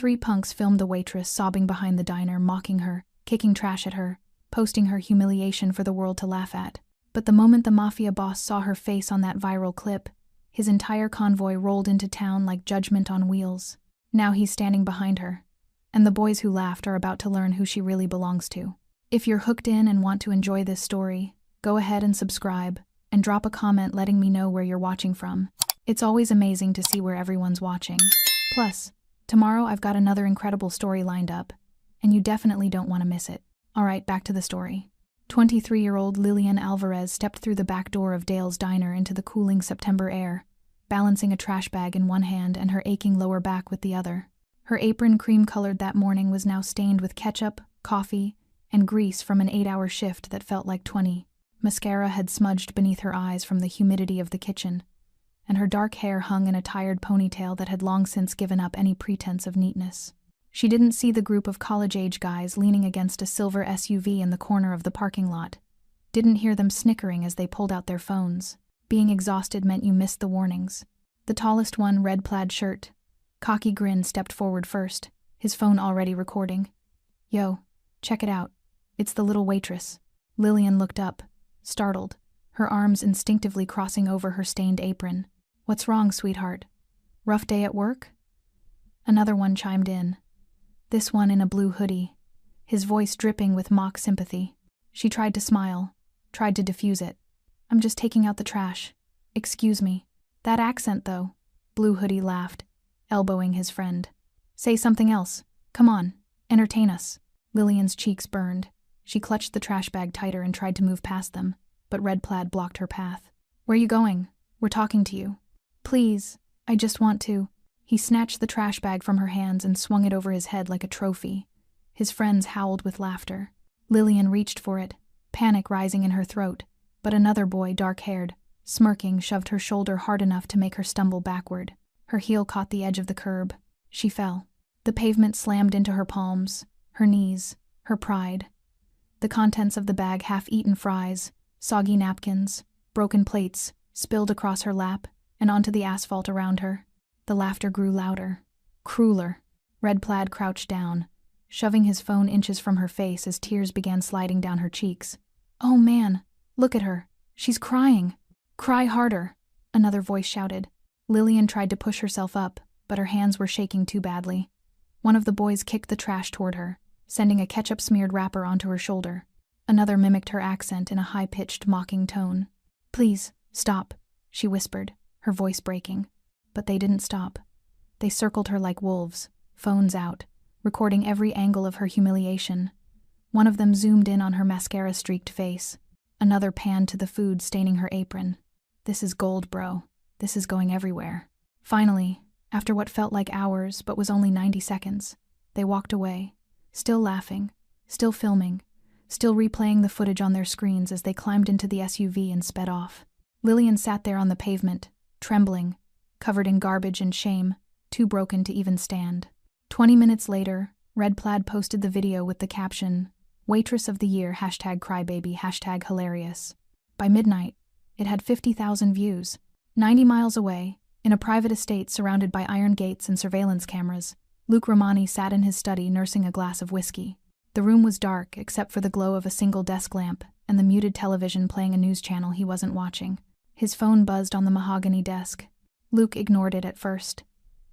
3 punks filmed the waitress sobbing behind the diner, mocking her, kicking trash at her, posting her humiliation for the world to laugh at. But the moment the Mafia boss saw her face on that viral clip, his entire convoy rolled into town like Judgment on wheels. Now he's standing behind her, and the boys who laughed are about to learn who she really belongs to. If you're hooked in and want to enjoy this story, go ahead and subscribe, and drop a comment letting me know where you're watching from. It's always amazing to see where everyone's watching. Plus, tomorrow I've got another incredible story lined up, and you definitely don't want to miss it. Alright, back to the story. 23-year-old Lillian Alvarez stepped through the back door of Dale's diner into the cooling September air, balancing a trash bag in one hand and her aching lower back with the other. Her apron, cream-colored that morning, was now stained with ketchup, coffee, and grease from an 8-hour shift that felt like 20. Mascara had smudged beneath her eyes from the humidity of the kitchen, and her dark hair hung in a tired ponytail that had long since given up any pretense of neatness. She didn't see the group of college-age guys leaning against a silver SUV in the corner of the parking lot, didn't hear them snickering as they pulled out their phones. Being exhausted meant you missed the warnings. The tallest one, red plaid shirt, cocky grin, stepped forward first, his phone already recording. "Yo, check it out. It's the little waitress." Lillian looked up, startled, her arms instinctively crossing over her stained apron. "What's wrong, sweetheart? Rough day at work?" Another one chimed in. This one in a blue hoodie, his voice dripping with mock sympathy. She tried to smile, tried to diffuse it. "I'm just taking out the trash. Excuse me." "That accent, though." Blue hoodie laughed, elbowing his friend. "Say something else. Come on, entertain us." Lillian's cheeks burned. She clutched the trash bag tighter and tried to move past them, but red plaid blocked her path. "Where you going? We're talking to you." "Please, I just want to." He snatched the trash bag from her hands and swung it over his head like a trophy. His friends howled with laughter. Lillian reached for it, panic rising in her throat, but another boy, dark-haired, smirking, shoved her shoulder hard enough to make her stumble backward. Her heel caught the edge of the curb. She fell. The pavement slammed into her palms, her knees, her pride. The contents of the bag, half-eaten fries, soggy napkins, broken plates, spilled across her lap and onto the asphalt around her. The laughter grew louder, crueler. Red plaid crouched down, shoving his phone inches from her face as tears began sliding down her cheeks. "Oh man, look at her. She's crying." "Cry harder," another voice shouted. Lillian tried to push herself up, but her hands were shaking too badly. One of the boys kicked the trash toward her, sending a ketchup-smeared wrapper onto her shoulder. Another mimicked her accent in a high-pitched, mocking tone. "Please, stop," she whispered, her voice breaking. But they didn't stop. They circled her like wolves, phones out, recording every angle of her humiliation. One of them zoomed in on her mascara-streaked face. Another panned to the food staining her apron. "This is gold, bro. This is going everywhere." Finally, after what felt like hours but was only 90 seconds, they walked away, still laughing, still filming, still replaying the footage on their screens as they climbed into the SUV and sped off. Lillian sat there on the pavement, trembling, covered in garbage and shame, too broken to even stand. 20 minutes later, Red Plaid posted the video with the caption, "Waitress of the Year, #crybaby, #hilarious." By midnight, it had 50,000 views. 90 miles away, in a private estate surrounded by iron gates and surveillance cameras, Luke Romani sat in his study nursing a glass of whiskey. The room was dark except for the glow of a single desk lamp and the muted television playing a news channel he wasn't watching. His phone buzzed on the mahogany desk. Luke ignored it at first.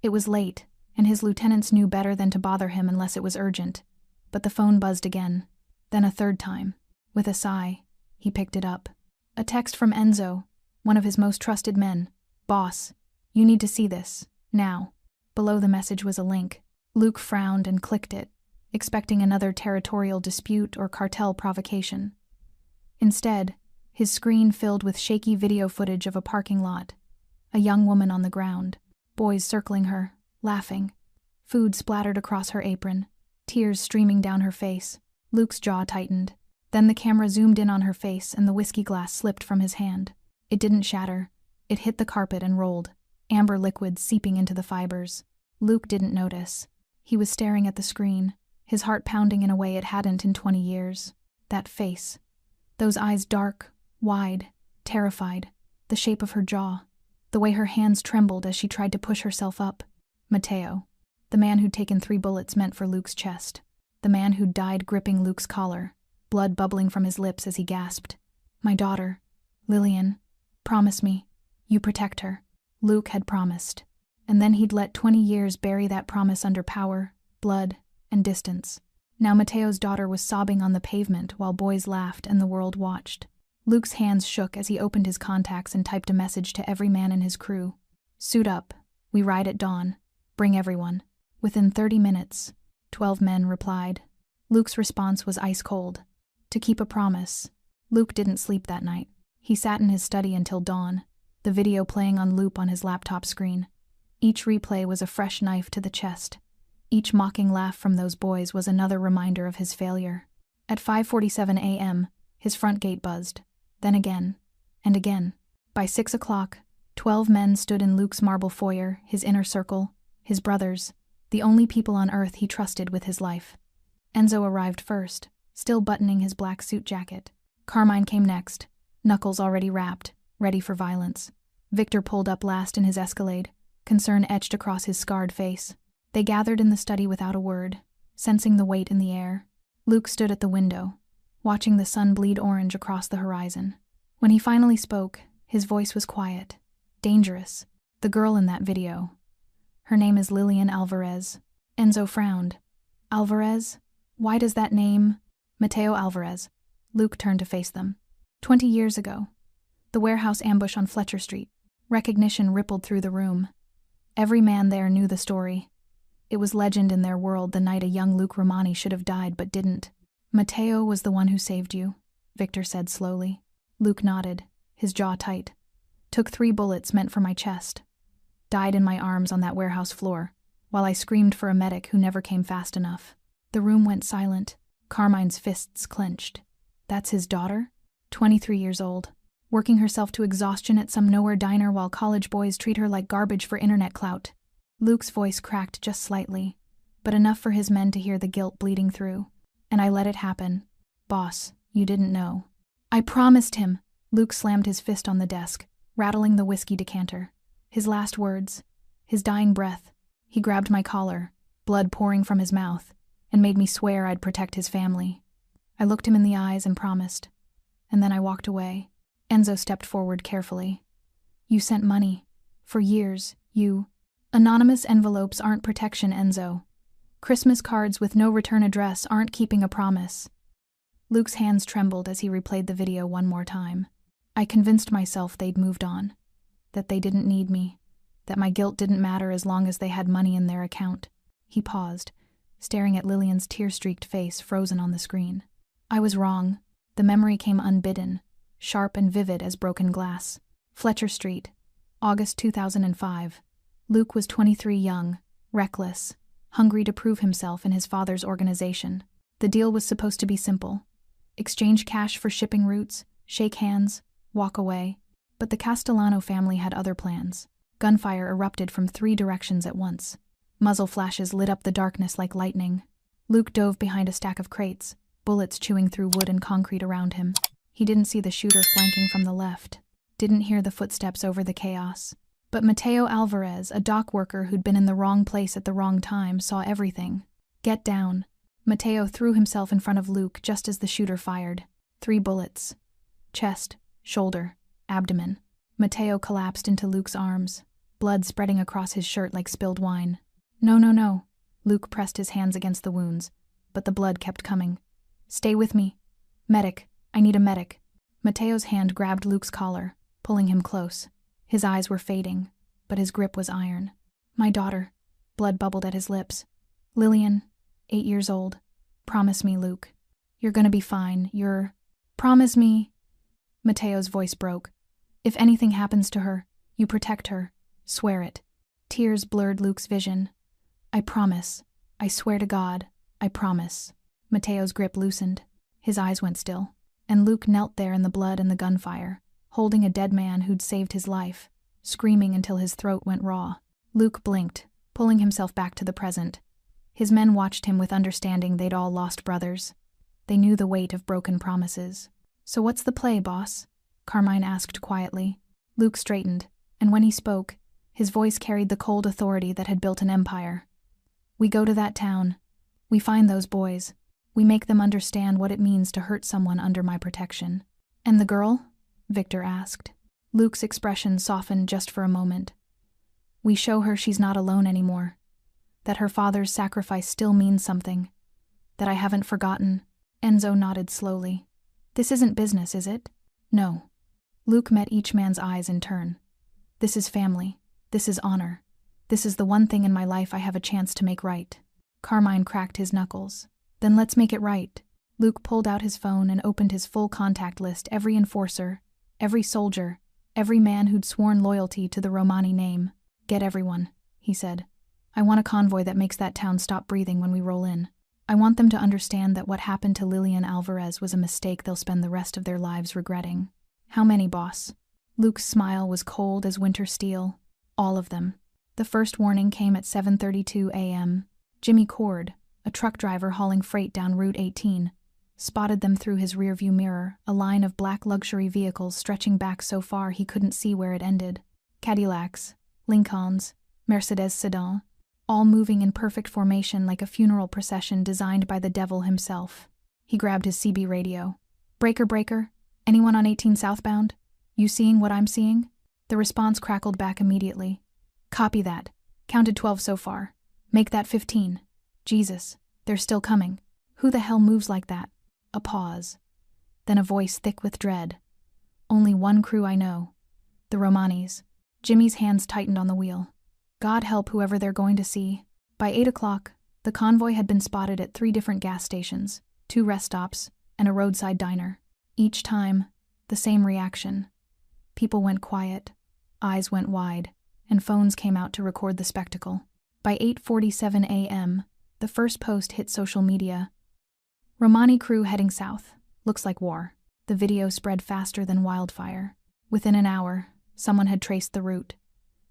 It was late, and his lieutenants knew better than to bother him unless it was urgent. But the phone buzzed again, then a third time. With a sigh, he picked it up. A text from Enzo, one of his most trusted men. "Boss, you need to see this, now." Below the message was a link. Luke frowned and clicked it, expecting another territorial dispute or cartel provocation. Instead, his screen filled with shaky video footage of a parking lot. A young woman on the ground, boys circling her, laughing. Food splattered across her apron, tears streaming down her face. Luke's jaw tightened. Then the camera zoomed in on her face and the whiskey glass slipped from his hand. It didn't shatter. It hit the carpet and rolled, amber liquid seeping into the fibers. Luke didn't notice. He was staring at the screen, his heart pounding in a way it hadn't in 20 years. That face. Those eyes dark, wide, terrified. The shape of her jaw. The way her hands trembled as she tried to push herself up. Mateo. The man who'd taken 3 bullets meant for Luke's chest. The man who'd died gripping Luke's collar, blood bubbling from his lips as he gasped. My daughter, Lillian, promise me, you protect her. Luke had promised. And then he'd let 20 years bury that promise under power, blood, and distance. Now Mateo's daughter was sobbing on the pavement while boys laughed and the world watched. Luke's hands shook as he opened his contacts and typed a message to every man in his crew. Suit up. We ride at dawn. Bring everyone. Within 30 minutes, 12 men replied. Luke's response was ice cold. To keep a promise. Luke didn't sleep that night. He sat in his study until dawn, the video playing on loop on his laptop screen. Each replay was a fresh knife to the chest. Each mocking laugh from those boys was another reminder of his failure. At 5:47 a.m., his front gate buzzed. Then again, and again. By 6 o'clock, 12 men stood in Luke's marble foyer, his inner circle, his brothers, the only people on earth he trusted with his life. Enzo arrived first, still buttoning his black suit jacket. Carmine came next, knuckles already wrapped, ready for violence. Victor pulled up last in his Escalade, concern etched across his scarred face. They gathered in the study without a word, sensing the weight in the air. Luke stood at the window, watching the sun bleed orange across the horizon. When he finally spoke, his voice was quiet, dangerous. The girl in that video. Her name is Lillian Alvarez. Enzo frowned. Alvarez? Why does that name? Mateo Alvarez. Luke turned to face them. 20 years ago. The warehouse ambush on Fletcher Street. Recognition rippled through the room. Every man there knew the story. It was legend in their world the night a young Luke Romani should have died but didn't. Mateo was the one who saved you, Victor said slowly. Luke nodded, his jaw tight. Took 3 bullets meant for my chest. Died in my arms on that warehouse floor, while I screamed for a medic who never came fast enough. The room went silent. Carmine's fists clenched. That's his daughter? 23 years old. Working herself to exhaustion at some nowhere diner while college boys treat her like garbage for internet clout. Luke's voice cracked just slightly, but enough for his men to hear the guilt bleeding through. And I let it happen. Boss, you didn't know. I promised him. Luke slammed his fist on the desk, rattling the whiskey decanter. His last words, his dying breath. He grabbed my collar, blood pouring from his mouth, and made me swear I'd protect his family. I looked him in the eyes and promised. And then I walked away. Enzo stepped forward carefully. You sent money. For years, you... Anonymous envelopes aren't protection, Enzo. Christmas cards with no return address aren't keeping a promise. Luke's hands trembled as he replayed the video one more time. I convinced myself they'd moved on. That they didn't need me. That my guilt didn't matter as long as they had money in their account. He paused, staring at Lillian's tear-streaked face frozen on the screen. I was wrong. The memory came unbidden, sharp and vivid as broken glass. Fletcher Street, August 2005. Luke was 23, young, reckless, hungry to prove himself in his father's organization. The deal was supposed to be simple. Exchange cash for shipping routes, shake hands, walk away. But the Castellano family had other plans. Gunfire erupted from 3 directions at once. Muzzle flashes lit up the darkness like lightning. Luke dove behind a stack of crates, bullets chewing through wood and concrete around him. He didn't see the shooter flanking from the left, didn't hear the footsteps over the chaos. But Mateo Alvarez, a dock worker who'd been in the wrong place at the wrong time, saw everything. Get down. Mateo threw himself in front of Luke just as the shooter fired. 3 bullets. Chest, shoulder, abdomen. Mateo collapsed into Luke's arms, blood spreading across his shirt like spilled wine. No, no, no. Luke pressed his hands against the wounds, but the blood kept coming. Stay with me. Medic. I need a medic. Mateo's hand grabbed Luke's collar, pulling him close. His eyes were fading, but his grip was iron. My daughter. Blood bubbled at his lips. Lillian, 8 years old. Promise me, Luke. You're gonna be fine. Promise me. Mateo's voice broke. If anything happens to her, you protect her. Swear it. Tears blurred Luke's vision. I promise. I swear to God. I promise. Mateo's grip loosened. His eyes went still. And Luke knelt there in the blood and the gunfire, holding a dead man who'd saved his life, screaming until his throat went raw. Luke blinked, pulling himself back to the present. His men watched him with understanding they'd all lost brothers. They knew the weight of broken promises. So what's the play, boss? Carmine asked quietly. Luke straightened, and when he spoke, his voice carried the cold authority that had built an empire. We go to that town. We find those boys. We make them understand what it means to hurt someone under my protection." "And the girl?" Victor asked. Luke's expression softened just for a moment. "We show her she's not alone anymore. That her father's sacrifice still means something. That I haven't forgotten." Enzo nodded slowly. "This isn't business, is it?" "No." Luke met each man's eyes in turn. "This is family. This is honor. This is the one thing in my life I have a chance to make right." Carmine cracked his knuckles. "Then let's make it right." Luke pulled out his phone and opened his full contact list, every enforcer, every soldier, every man who'd sworn loyalty to the Romani name. "Get everyone," he said. "I want a convoy that makes that town stop breathing when we roll in. I want them to understand that what happened to Lillian Alvarez was a mistake they'll spend the rest of their lives regretting." "How many, boss?" Luke's smile was cold as winter steel. "All of them." The first warning came at 7:32 a.m. Jimmy Cord, a truck driver hauling freight down Route 18, spotted them through his rearview mirror, a line of black luxury vehicles stretching back so far he couldn't see where it ended. Cadillacs, Lincolns, Mercedes sedan, all moving in perfect formation like a funeral procession designed by the devil himself. He grabbed his CB radio. "Breaker, breaker, anyone on 18 southbound? You seeing what I'm seeing?" The response crackled back immediately. "Copy that. Counted 12 so far. Make that 15. Jesus, they're still coming. Who the hell moves like that?" A pause. Then a voice thick with dread. "Only one crew I know. The Romanis." Jimmy's hands tightened on the wheel. God help whoever they're going to see. By 8 o'clock, the convoy had been spotted at 3 different gas stations, 2 rest stops, and a roadside diner. Each time, the same reaction. People went quiet, eyes went wide, and phones came out to record the spectacle. By 8:47 a.m., the first post hit social media. "Romani crew heading south. Looks like war." The video spread faster than wildfire. Within an hour, someone had traced the route.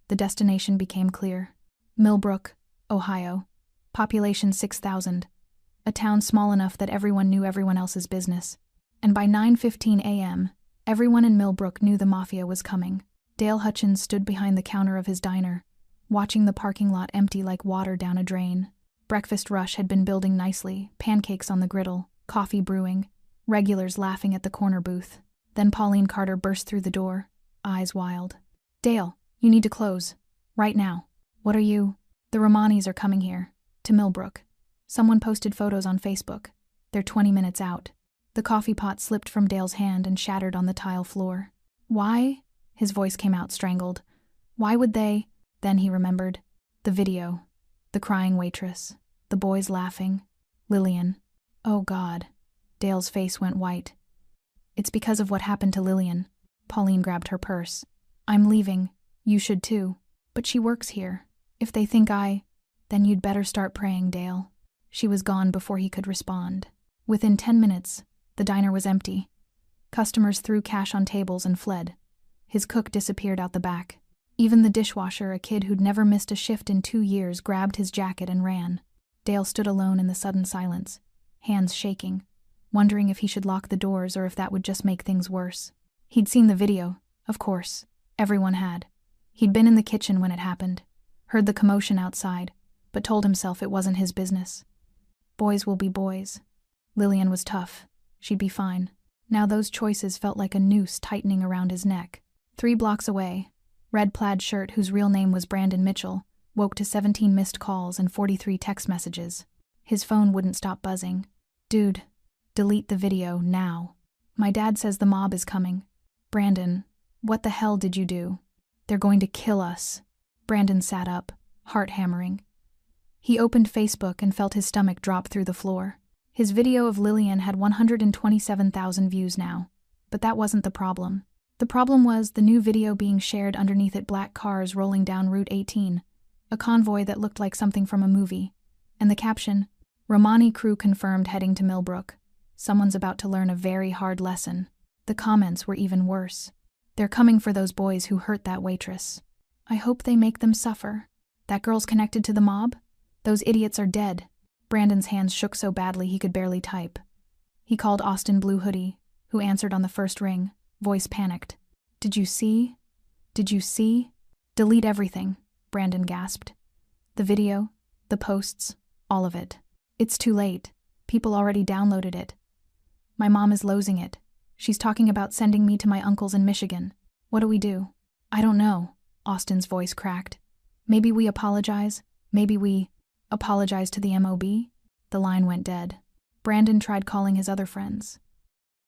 The destination became clear. Millbrook, Ohio. Population 6,000. A town small enough that everyone knew everyone else's business. And by 9:15 a.m., everyone in Millbrook knew the Mafia was coming. Dale Hutchins stood behind the counter of his diner, watching the parking lot empty like water down a drain. Breakfast rush had been building nicely, pancakes on the griddle, coffee brewing, regulars laughing at the corner booth. Then Pauline Carter burst through the door, eyes wild. "Dale, you need to close. Right now." "What are you?" "The Romanis are coming here. To Millbrook. Someone posted photos on Facebook. They're 20 minutes out." The coffee pot slipped from Dale's hand and shattered on the tile floor. "Why?" His voice came out strangled. "Why would they?" Then he remembered. The video. The crying waitress. The boys laughing. Lillian. Oh God. Dale's face went white. "It's because of what happened to Lillian." Pauline grabbed her purse. "I'm leaving. You should too. But she works here. If they think Then you'd better start praying, Dale." She was gone before he could respond. Within 10 minutes, the diner was empty. Customers threw cash on tables and fled. His cook disappeared out the back. Even the dishwasher, a kid who'd never missed a shift in 2 years, grabbed his jacket and ran. Dale stood alone in the sudden silence, hands shaking, wondering if he should lock the doors or if that would just make things worse. He'd seen the video, of course. Everyone had. He'd been in the kitchen when it happened, heard the commotion outside, but told himself it wasn't his business. Boys will be boys. Lillian was tough. She'd be fine. Now those choices felt like a noose tightening around his neck. 3 blocks away, red plaid shirt whose real name was Brandon Mitchell, woke to 17 missed calls and 43 text messages. His phone wouldn't stop buzzing. "Dude, delete the video, now. My dad says the mob is coming. Brandon, what the hell did you do? They're going to kill us." Brandon sat up, heart hammering. He opened Facebook and felt his stomach drop through the floor. His video of Lillian had 127,000 views now, but that wasn't the problem. The problem was the new video being shared underneath it, black cars rolling down Route 18, a convoy that looked like something from a movie, and the caption, "Romani crew confirmed heading to Millbrook. Someone's about to learn a very hard lesson." The comments were even worse. "They're coming for those boys who hurt that waitress. I hope they make them suffer. That girl's connected to the mob? Those idiots are dead." Brandon's hands shook so badly he could barely type. He called Austin Blue Hoodie, who answered on the first ring, voice panicked. "Did you see? Did you see?" "Delete everything," Brandon gasped. "The video, the posts, All of it. It's too late. People already downloaded it. My mom is losing it. She's talking about sending me to my uncle's in Michigan. What do we do? I don't know. Austin's voice cracked. Maybe we apologize. Maybe we apologize to the MOB? The line went dead. Brandon tried calling his other friends.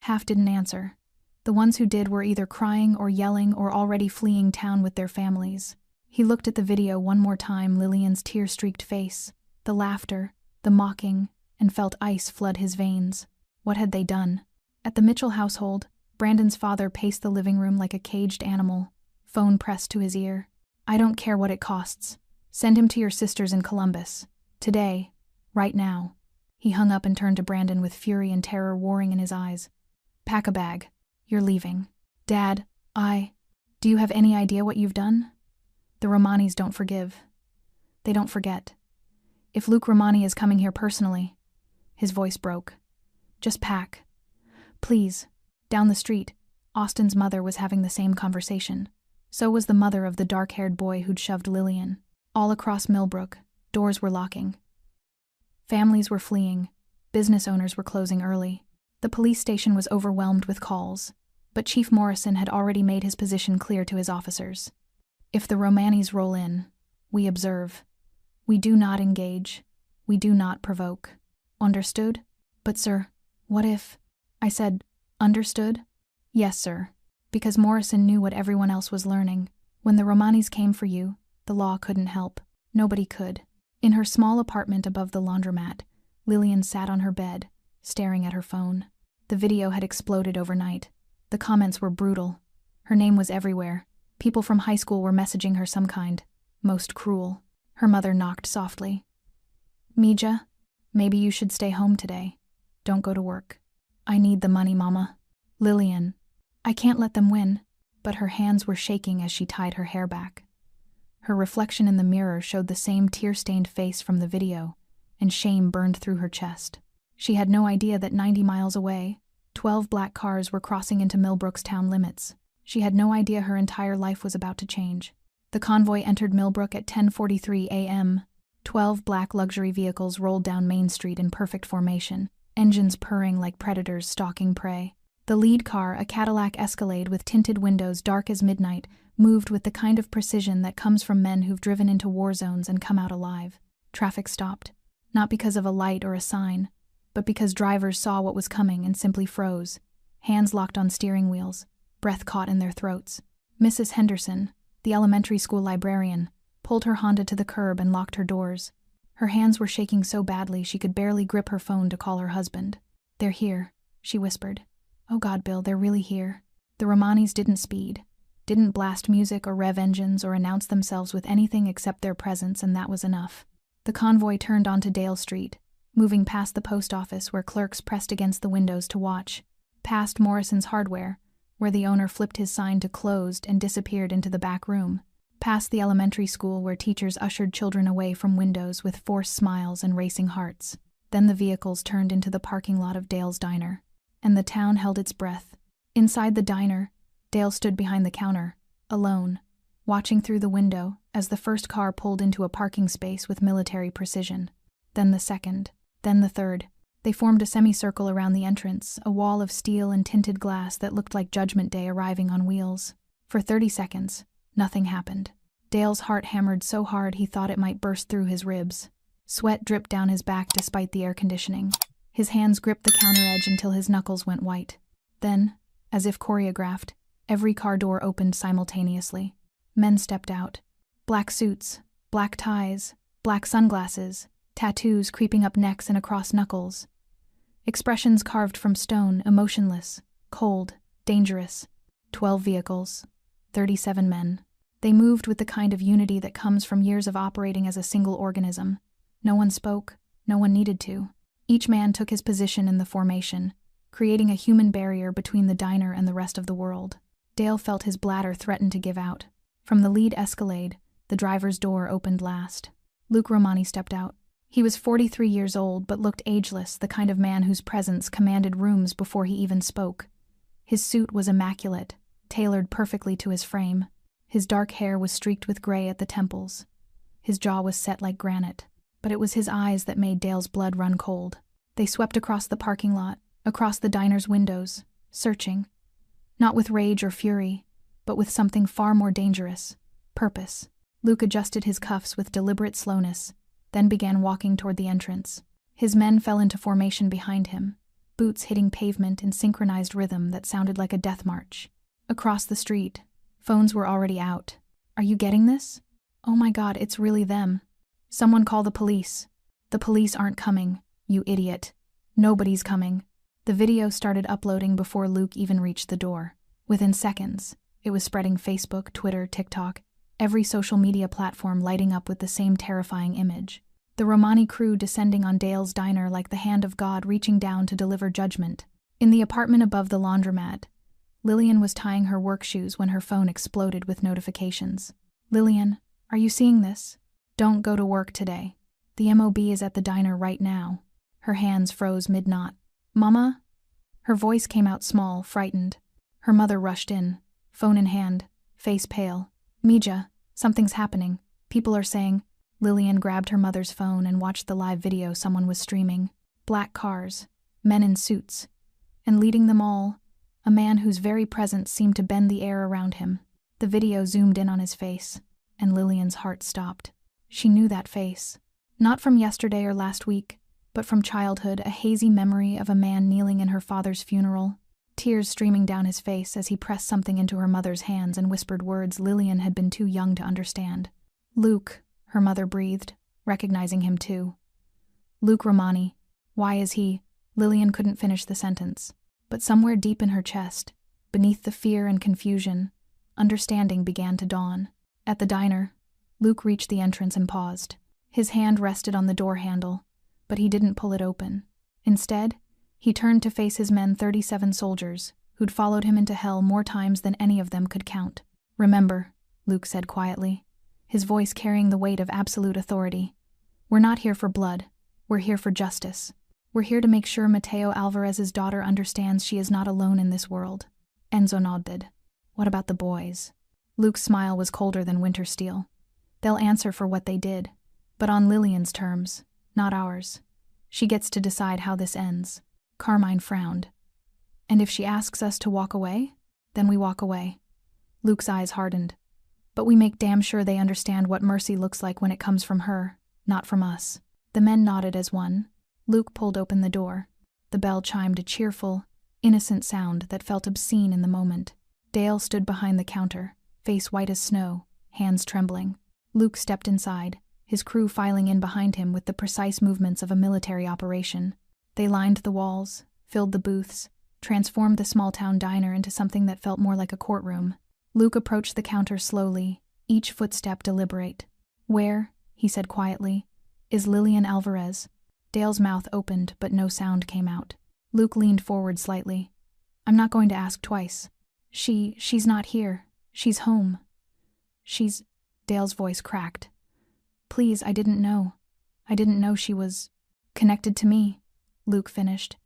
Half didn't answer. The ones who did were either crying or yelling or already fleeing town with their families. He looked at the video one more time, Lillian's tear-streaked face, the laughter, the mocking, and felt ice flood his veins. What had they done? At the Mitchell household, Brandon's father paced the living room like a caged animal, phone pressed to his ear. I don't care what it costs. Send him to your sisters in Columbus. Today. Right now. He hung up and turned to Brandon with fury and terror warring in his eyes. Pack a bag. You're leaving. Dad, do you have any idea what you've done? The Romanis don't forgive. They don't forget. If Luke Romani is coming here personally, his voice broke. Just pack. Please. Down the street, Austin's mother was having the same conversation. So was the mother of the dark-haired boy who'd shoved Lillian. All across Millbrook, doors were locking. Families were fleeing. Business owners were closing early. The police station was overwhelmed with calls, but Chief Morrison had already made his position clear to his officers. If the Romanis roll in, we observe. We do not engage. We do not provoke. Understood? But sir, what if? I said, understood? Yes, sir. Because Morrison knew what everyone else was learning. When the Romanis came for you, the law couldn't help. Nobody could. In her small apartment above the laundromat, Lillian sat on her bed, staring at her phone. The video had exploded overnight. The comments were brutal. Her name was everywhere. People from high school were messaging her some kind, most cruel. Her mother knocked softly. Mija, maybe you should stay home today. Don't go to work. I need the money, Mama. Lillian. I can't let them win. But her hands were shaking as she tied her hair back. Her reflection in the mirror showed the same tear-stained face from the video, and shame burned through her chest. She had no idea that 90 miles away, 12 black cars were crossing into Millbrook's town limits. She had no idea her entire life was about to change. The convoy entered Millbrook at 10:43 a.m. 12 black luxury vehicles rolled down Main Street in perfect formation, engines purring like predators stalking prey. The lead car, a Cadillac Escalade with tinted windows dark as midnight, moved with the kind of precision that comes from men who've driven into war zones and come out alive. Traffic stopped, not because of a light or a sign, but because drivers saw what was coming and simply froze, hands locked on steering wheels, breath caught in their throats. Mrs. Henderson, the elementary school librarian, pulled her Honda to the curb and locked her doors. Her hands were shaking so badly she could barely grip her phone to call her husband. They're here, she whispered. Oh God, Bill, they're really here. The Romanis didn't speed, didn't blast music or rev engines or announce themselves with anything except their presence, and that was enough. The convoy turned onto Dale Street, moving past the post office where clerks pressed against the windows to watch, past Morrison's Hardware, where the owner flipped his sign to closed and disappeared into the back room, past the elementary school where teachers ushered children away from windows with forced smiles and racing hearts. Then the vehicles turned into the parking lot of Dale's diner, and the town held its breath. Inside the diner, Dale stood behind the counter, alone, watching through the window as the first car pulled into a parking space with military precision. Then the second, then the third. They formed a semicircle around the entrance, a wall of steel and tinted glass that looked like Judgment Day arriving on wheels. For 30 seconds, nothing happened. Dale's heart hammered so hard he thought it might burst through his ribs. Sweat dripped down his back despite the air conditioning. His hands gripped the counter edge until his knuckles went white. Then, as if choreographed, every car door opened simultaneously. Men stepped out. Black suits, black ties, black sunglasses, tattoos creeping up necks and across knuckles. Expressions carved from stone, emotionless, cold, dangerous. 12 vehicles, 37 men. They moved with the kind of unity that comes from years of operating as a single organism. No one spoke, no one needed to. Each man took his position in the formation, creating a human barrier between the diner and the rest of the world. Dale felt his bladder threaten to give out. From the lead Escalade, the driver's door opened last. Luke Romani stepped out. He was 43 years old but looked ageless, the kind of man whose presence commanded rooms before he even spoke. His suit was immaculate, tailored perfectly to his frame. His dark hair was streaked with gray at the temples. His jaw was set like granite. but it was his eyes that made Dale's blood run cold. They swept across the parking lot, across the diner's windows, searching. Not with rage or fury, but with something far more dangerous: purpose. Luke adjusted his cuffs with deliberate slowness, then began walking toward the entrance. His men fell into formation behind him, boots hitting pavement in synchronized rhythm that sounded like a death march. Across the street, phones were already out. "Are you getting this? Oh my God, it's really them. Someone call the police." "The police aren't coming, you idiot. Nobody's coming." The video started uploading before Luke even reached the door. Within seconds, it was spreading: Facebook, Twitter, TikTok, every social media platform lighting up with the same terrifying image. The Romani crew descending on Dale's diner like the hand of God reaching down to deliver judgment. In the apartment above the laundromat, Lillian was tying her work shoes when her phone exploded with notifications. "Lillian, are you seeing this? Don't go to work today. The MOB is at the diner right now." Her hands froze mid-knot. "Mama?" Her voice came out small, frightened. Her mother rushed in, phone in hand, face pale. "Mija, something's happening. People are saying—" Lillian grabbed her mother's phone and watched the live video someone was streaming. Black cars, men in suits, and leading them all, a man whose very presence seemed to bend the air around him. The video zoomed in on his face, and Lillian's heart stopped. She knew that face. Not from yesterday or last week, but from childhood, a hazy memory of a man kneeling in her father's funeral, tears streaming down his face as he pressed something into her mother's hands and whispered words Lillian had been too young to understand. "Luke," her mother breathed, recognizing him too. "Luke Romani. Why is he—" Lillian couldn't finish the sentence. But somewhere deep in her chest, beneath the fear and confusion, understanding began to dawn. At the diner, Luke reached the entrance and paused. His hand rested on the door handle, but he didn't pull it open. Instead, he turned to face his men, 37 soldiers, who'd followed him into hell more times than any of them could count. "Remember," Luke said quietly, his voice carrying the weight of absolute authority, "we're not here for blood. We're here for justice. We're here to make sure Mateo Alvarez's daughter understands she is not alone in this world." Enzo nodded. "What about the boys?" Luke's smile was colder than winter steel. "They'll answer for what they did, but on Lillian's terms, not ours. She gets to decide how this ends." Carmine frowned. "And if she asks us to walk away, then we walk away." Luke's eyes hardened. "But we make damn sure they understand what mercy looks like when it comes from her, not from us." The men nodded as one. Luke pulled open the door. The bell chimed a cheerful, innocent sound that felt obscene in the moment. Dale stood behind the counter, face white as snow, hands trembling. Luke stepped inside, his crew filing in behind him with the precise movements of a military operation. They lined the walls, filled the booths, transformed the small-town diner into something that felt more like a courtroom. Luke approached the counter slowly, each footstep deliberate. "Where," he said quietly, "is Lillian Alvarez?" Dale's mouth opened, but no sound came out. Luke leaned forward slightly. "I'm not going to ask twice. She's not here. She's home. She's—" Dale's voice cracked. "Please, I didn't know. I didn't know she was connected to me," Luke finished.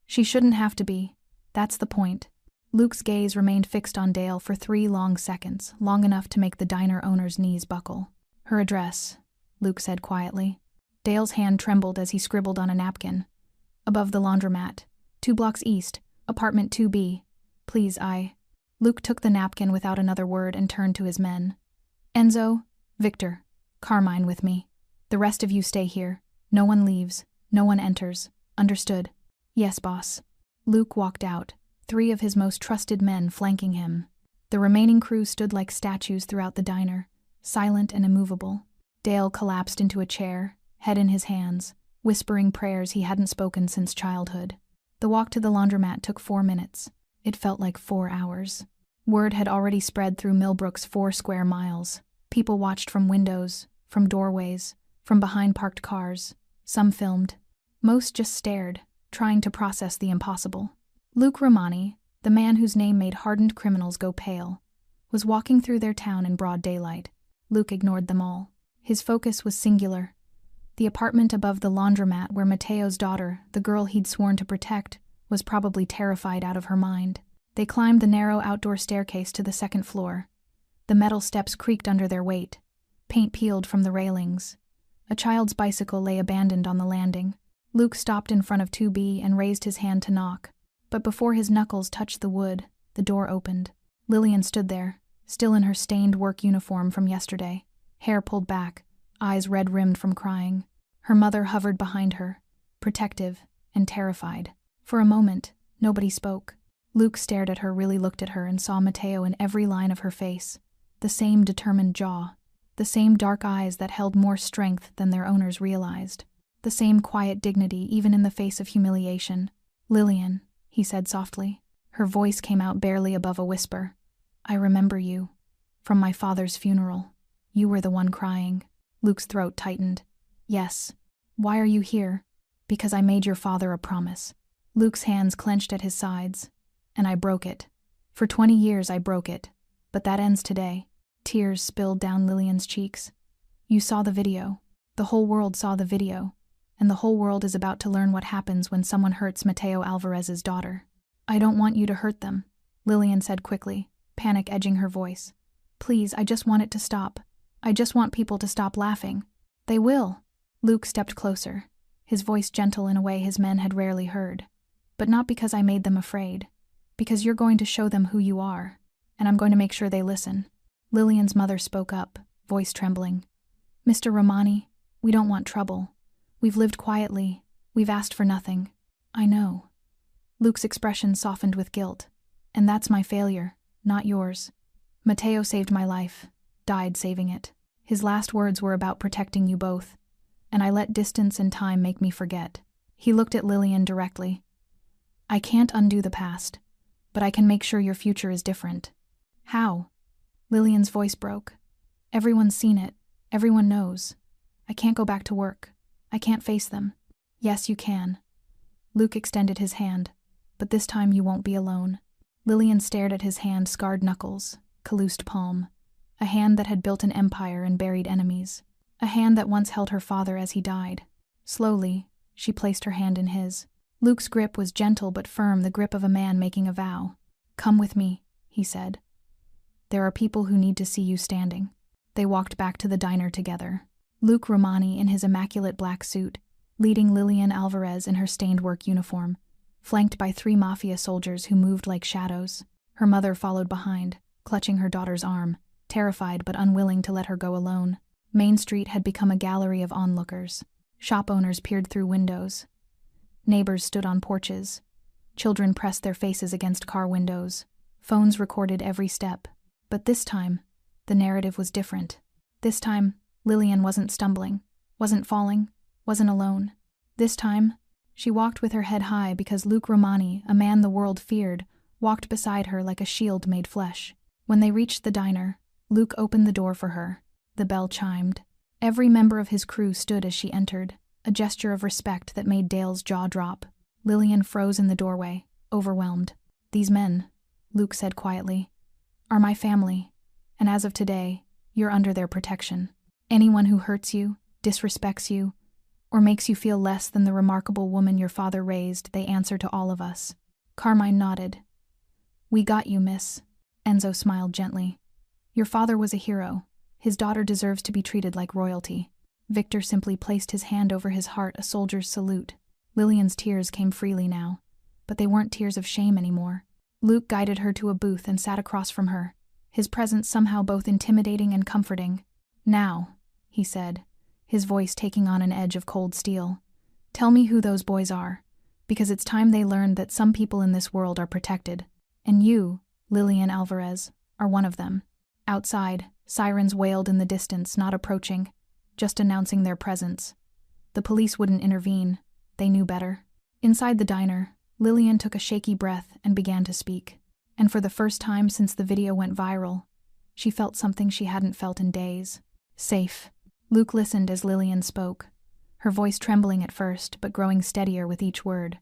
"She shouldn't have to be. That's the point." Luke's gaze remained fixed on Dale for 3 long seconds, long enough to make the diner owner's knees buckle. "Her address," Luke said quietly. Dale's hand trembled as he scribbled on a napkin. "Above the laundromat, 2 blocks east, apartment 2B. Please, I—" Luke took the napkin without another word and turned to his men. "Enzo, Victor, Carmine with me. The rest of you stay here. No one leaves, no one enters. Understood?" "Yes, boss." Luke walked out, 3 of his most trusted men flanking him. The remaining crew stood like statues throughout the diner, silent and immovable. Dale collapsed into a chair, head in his hands, whispering prayers he hadn't spoken since childhood. The walk to the laundromat took 4 minutes. It felt like 4 hours. Word had already spread through Millbrook's 4 square miles. People watched from windows, from doorways, from behind parked cars. Some filmed. Most just stared, trying to process the impossible. Luke Romani, the man whose name made hardened criminals go pale, was walking through their town in broad daylight. Luke ignored them all. His focus was singular. The apartment above the laundromat where Mateo's daughter, the girl he'd sworn to protect, was probably terrified out of her mind. They climbed the narrow outdoor staircase to the 2nd floor. The metal steps creaked under their weight. Paint peeled from the railings. A child's bicycle lay abandoned on the landing. Luke stopped in front of 2B and raised his hand to knock. But before his knuckles touched the wood, the door opened. Lillian stood there, still in her stained work uniform from yesterday, hair pulled back, eyes red-rimmed from crying. Her mother hovered behind her, protective and terrified. For a moment, nobody spoke. Luke stared at her, really looked at her, and saw Mateo in every line of her face. The same determined jaw. The same dark eyes that held more strength than their owners realized. The same quiet dignity even in the face of humiliation. "Lillian," he said softly. Her voice came out barely above a whisper. "I remember you. From my father's funeral. You were the one crying." Luke's throat tightened. "Yes. Why are you here?" "Because I made your father a promise." Luke's hands clenched at his sides. "And I broke it. For 20 years I broke it. But that ends today." Tears spilled down Lillian's cheeks. "You saw the video. The whole world saw the video. And the whole world is about to learn what happens when someone hurts Mateo Alvarez's daughter." "I don't want you to hurt them," Lillian said quickly, panic edging her voice. "Please, I just want it to stop. I just want people to stop laughing." "They will." Luke stepped closer, his voice gentle in a way his men had rarely heard. "But not because I made them afraid. Because you're going to show them who you are. And I'm going to make sure they listen." Lillian's mother spoke up, voice trembling. "Mr. Romani, we don't want trouble. We've lived quietly. We've asked for nothing." "I know." Luke's expression softened with guilt. "And that's my failure, not yours. Mateo saved my life, died saving it. His last words were about protecting you both. And I let distance and time make me forget." He looked at Lillian directly. "I can't undo the past, but I can make sure your future is different." "How?" Lillian's voice broke. "Everyone's seen it. Everyone knows. I can't go back to work. I can't face them." "Yes, you can." Luke extended his hand. "But this time you won't be alone." Lillian stared at his hand-scarred knuckles, calloused palm. A hand that had built an empire and buried enemies. A hand that once held her father as he died. Slowly, she placed her hand in his. Luke's grip was gentle but firm, the grip of a man making a vow. "Come with me," he said. "There are people who need to see you standing." They walked back to the diner together. Luke Romani in his immaculate black suit, leading Lillian Alvarez in her stained work uniform, flanked by 3 Mafia soldiers who moved like shadows. Her mother followed behind, clutching her daughter's arm, terrified but unwilling to let her go alone. Main Street had become a gallery of onlookers. Shop owners peered through windows. Neighbors stood on porches. Children pressed their faces against car windows. Phones recorded every step. But this time, the narrative was different. This time, Lillian wasn't stumbling, wasn't falling, wasn't alone. This time, she walked with her head high because Luke Romani, a man the world feared, walked beside her like a shield made flesh. When they reached the diner, Luke opened the door for her. The bell chimed. Every member of his crew stood as she entered, a gesture of respect that made Dale's jaw drop. Lillian froze in the doorway, overwhelmed. "These men," Luke said quietly, "are my family, and as of today, you're under their protection. Anyone who hurts you, disrespects you, or makes you feel less than the remarkable woman your father raised, they answer to all of us." Carmine nodded. "We got you, miss." Enzo smiled gently. "Your father was a hero. His daughter deserves to be treated like royalty." Victor simply placed his hand over his heart, a soldier's salute. Lillian's tears came freely now, but they weren't tears of shame anymore. Luke guided her to a booth and sat across from her, his presence somehow both intimidating and comforting. "Now," he said, his voice taking on an edge of cold steel, "tell me who those boys are, because it's time they learned that some people in this world are protected. And you, Lillian Alvarez, are one of them." Outside, sirens wailed in the distance, not approaching, just announcing their presence. The police wouldn't intervene. They knew better. Inside the diner, Lillian took a shaky breath and began to speak. And for the first time since the video went viral, she felt something she hadn't felt in days. Safe. Luke listened as Lillian spoke, her voice trembling at first but growing steadier with each word.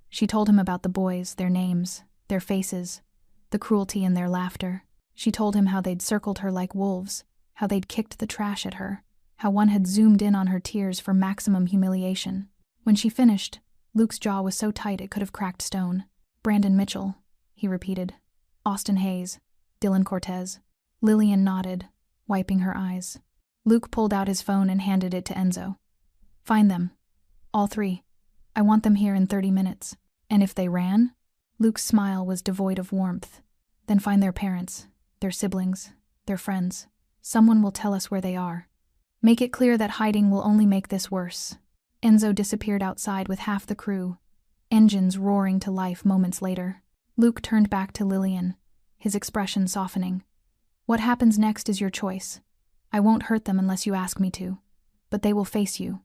She told him about the boys, their names, their faces, the cruelty in their laughter. She told him how they'd circled her like wolves, how they'd kicked the trash at her, how one had zoomed in on her tears for maximum humiliation. When she finished, Luke's jaw was so tight it could have cracked stone. "Brandon Mitchell," he repeated. "Austin Hayes. Dylan Cortez." Lillian nodded, wiping her eyes. Luke pulled out his phone and handed it to Enzo. Find them. All three. I want them here in 30 minutes. And if they ran? Luke's smile was devoid of warmth. Then find their parents, their siblings, their friends. Someone will tell us where they are. Make it clear that hiding will only make this worse. Enzo disappeared outside with half the crew, engines roaring to life moments later. Luke turned back to Lillian, his expression softening. What happens next is your choice. I won't hurt them unless you ask me to. But they will face you.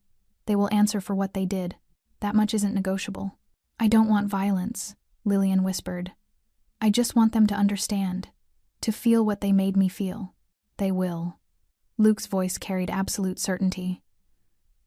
They will answer for what they did. That much isn't negotiable. I don't want violence, Lillian whispered. I just want them to understand, to feel what they made me feel. They will. Luke's voice carried absolute certainty.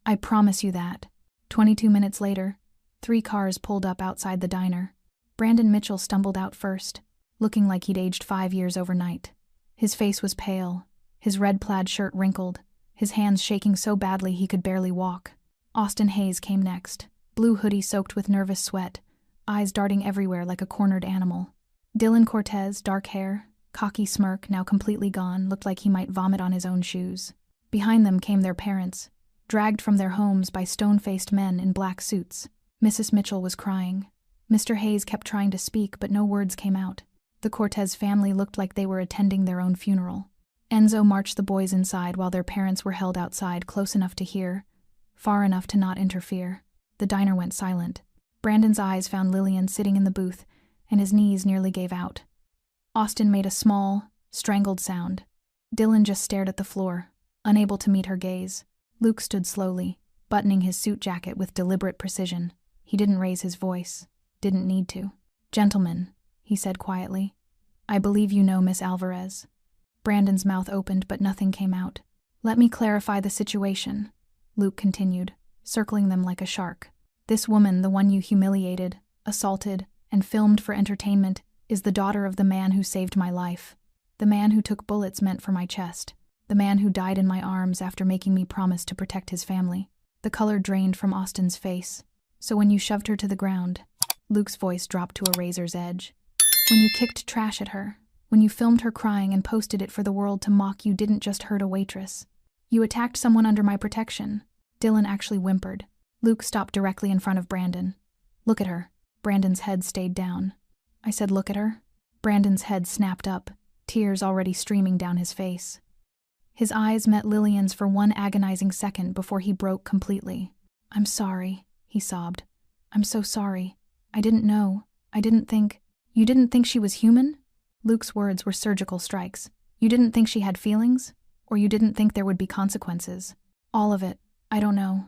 I promise you that. 22 minutes later, 3 cars pulled up outside the diner. Brandon Mitchell stumbled out first, looking like he'd aged 5 years overnight. His face was pale, his red plaid shirt wrinkled, his hands shaking so badly he could barely walk. Austin Hayes came next, blue hoodie soaked with nervous sweat, eyes darting everywhere like a cornered animal. Dylan Cortez, dark hair, cocky smirk, now completely gone, looked like he might vomit on his own shoes. Behind them came their parents, dragged from their homes by stone-faced men in black suits. Mrs. Mitchell was crying. Mr. Hayes kept trying to speak, but no words came out. The Cortez family looked like they were attending their own funeral. Enzo marched the boys inside while their parents were held outside, close enough to hear, far enough to not interfere. The diner went silent. Brandon's eyes found Lillian sitting in the booth, and his knees nearly gave out. Austin made a small, strangled sound. Dylan just stared at the floor, unable to meet her gaze. Luke stood slowly, buttoning his suit jacket with deliberate precision. He didn't raise his voice. Didn't need to. Gentlemen, he said quietly, I believe you know Miss Alvarez. Brandon's mouth opened, but nothing came out. Let me clarify the situation, Luke continued, circling them like a shark. This woman, the one you humiliated, assaulted, and filmed for entertainment, is the daughter of the man who saved my life. The man who took bullets meant for my chest. The man who died in my arms after making me promise to protect his family. The color drained from Austin's face. So when you shoved her to the ground, Luke's voice dropped to a razor's edge. When you kicked trash at her, when you filmed her crying and posted it for the world to mock, you didn't just hurt a waitress. You attacked someone under my protection. Dylan actually whimpered. Luke stopped directly in front of Brandon. Look at her. Brandon's head stayed down. I said, look at her. Brandon's head snapped up, tears already streaming down his face. His eyes met Lillian's for one agonizing second before he broke completely. I'm sorry, he sobbed. I'm so sorry. I didn't know. I didn't think. You didn't think she was human? Luke's words were surgical strikes. You didn't think she had feelings? Or you didn't think there would be consequences? All of it. I don't know.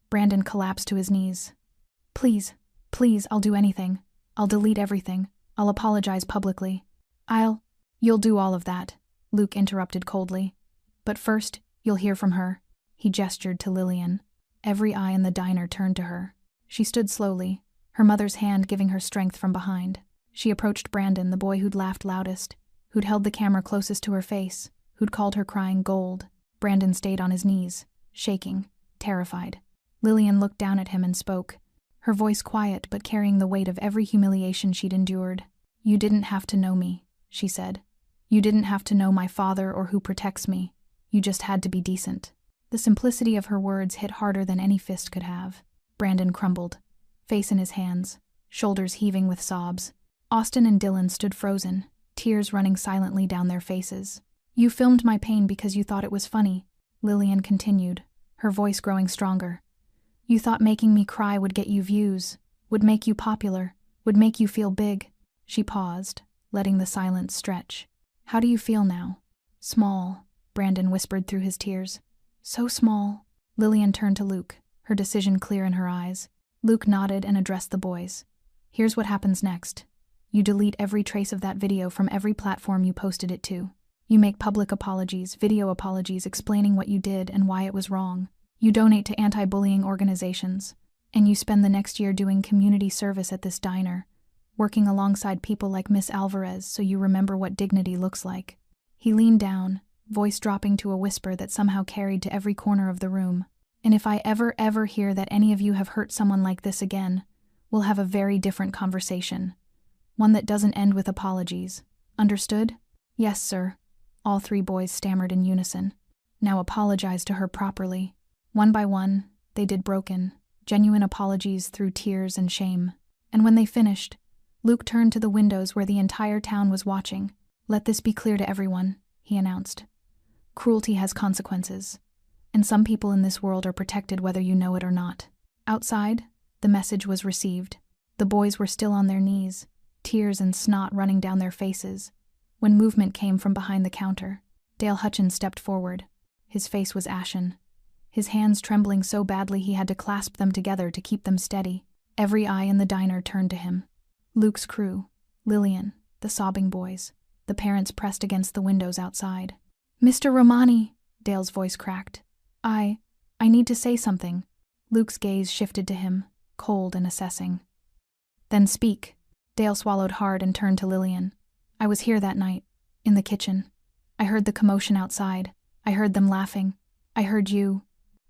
Brandon collapsed to his knees. Please, I'll do anything. I'll delete everything. I'll apologize publicly. You'll do all of that, Luke interrupted coldly. But first, you'll hear from her. He gestured to Lillian. Every eye in the diner turned to her. She stood slowly, her mother's hand giving her strength from behind. She approached Brandon, the boy who'd laughed loudest, who'd held the camera closest to her face, who'd called her crying gold. Brandon stayed on his knees, shaking, terrified. Lillian looked down at him and spoke, her voice quiet but carrying the weight of every humiliation she'd endured. You didn't have to know me, she said. You didn't have to know my father or who protects me. You just had to be decent. The simplicity of her words hit harder than any fist could have. Brandon crumbled, face in his hands, shoulders heaving with sobs. Austin and Dylan stood frozen, tears running silently down their faces. You filmed my pain because you thought it was funny, Lillian continued, her voice growing stronger. You thought making me cry would get you views, would make you popular, would make you feel big. She paused, letting the silence stretch. How do you feel now? Small, Brandon whispered through his tears. So small. Lillian turned to Luke, her decision clear in her eyes. Luke nodded and addressed the boys. Here's what happens next. You delete every trace of that video from every platform you posted it to. You make public apologies, video apologies explaining what you did and why it was wrong. You donate to anti-bullying organizations. And you spend the next year doing community service at this diner, working alongside people like Miss Alvarez so you remember what dignity looks like. He leaned down, voice dropping to a whisper that somehow carried to every corner of the room. And if I ever hear that any of you have hurt someone like this again, we'll have a very different conversation. One that doesn't end with apologies. Understood? Yes, sir. All 3 boys stammered in unison. Now apologize to her properly. One by one, they did broken, genuine apologies through tears and shame. And when they finished, Luke turned to the windows where the entire town was watching. "Let this be clear to everyone," he announced. "Cruelty has consequences, and some people in this world are protected whether you know it or not." Outside, the message was received. The boys were still on their knees, tears and snot running down their faces, when movement came from behind the counter. Dale Hutchins stepped forward. His face was ashen, his hands trembling so badly he had to clasp them together to keep them steady. Every eye in the diner turned to him. Luke's crew, Lillian, the sobbing boys, the parents pressed against the windows outside. "Mr. Romani," Dale's voice cracked. I need to say something." Luke's gaze shifted to him, cold and assessing. "Then speak." Dale swallowed hard and turned to Lillian. "I was here that night, in the kitchen. I heard the commotion outside. I heard them laughing. I heard you."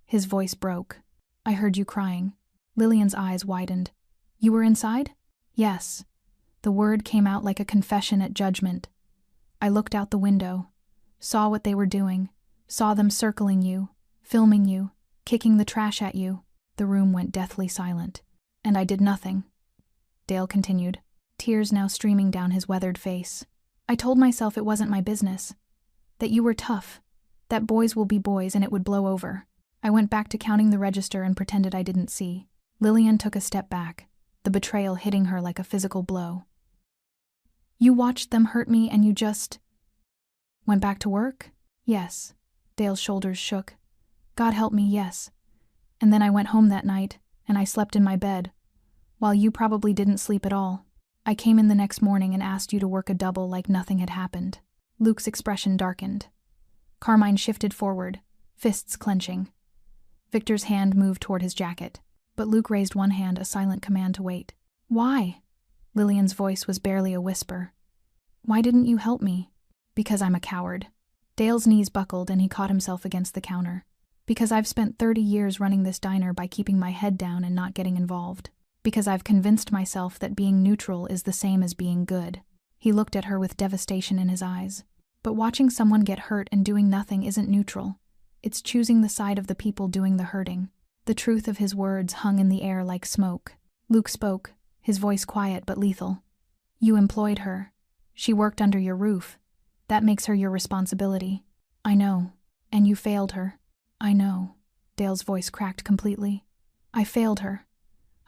His voice broke. "I heard you crying." Lillian's eyes widened. "You were inside?" "Yes." The word came out like a confession at judgment. "I looked out the window, saw what they were doing, saw them circling you, filming you, kicking the trash at you." The room went deathly silent. "And I did nothing," Dale continued, tears now streaming down his weathered face. "I told myself it wasn't my business, that you were tough, that boys will be boys and it would blow over. I went back to counting the register and pretended I didn't see." Lillian took a step back, the betrayal hitting her like a physical blow. "You watched them hurt me and you just went back to work?" "Yes." Dale's shoulders shook. "God help me, yes. And then I went home that night, and I slept in my bed, while you probably didn't sleep at all. I came in the next morning and asked you to work a double like nothing had happened." Luke's expression darkened. Carmine shifted forward, fists clenching. Victor's hand moved toward his jacket, but Luke raised one hand, a silent command to wait. "Why?" Lillian's voice was barely a whisper. "Why didn't you help me?" "Because I'm a coward." Dale's knees buckled and he caught himself against the counter. "Because I've spent 30 years running this diner by keeping my head down and not getting involved. Because I've convinced myself that being neutral is the same as being good." He looked at her with devastation in his eyes. "But watching someone get hurt and doing nothing isn't neutral. It's choosing the side of the people doing the hurting." The truth of his words hung in the air like smoke. Luke spoke, his voice quiet but lethal. "You employed her. She worked under your roof. That makes her your responsibility." "I know. And you failed her." "I know." Dale's voice cracked completely. "I failed her.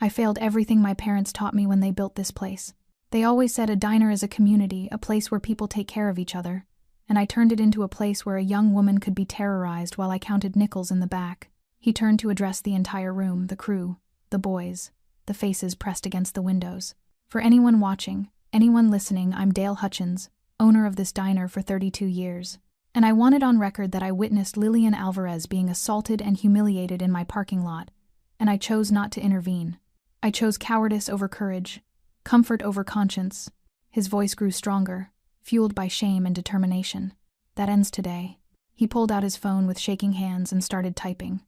I failed everything my parents taught me when they built this place. They always said a diner is a community, a place where people take care of each other. And I turned it into a place where a young woman could be terrorized while I counted nickels in the back." He turned to address the entire room, the crew, the boys, the faces pressed against the windows. "For anyone watching, anyone listening, I'm Dale Hutchins, owner of this diner for 32 years. And I want it on record that I witnessed Lillian Alvarez being assaulted and humiliated in my parking lot, and I chose not to intervene. I chose cowardice over courage, comfort over conscience." His voice grew stronger, fueled by shame and determination. "That ends today." He pulled out his phone with shaking hands and started typing.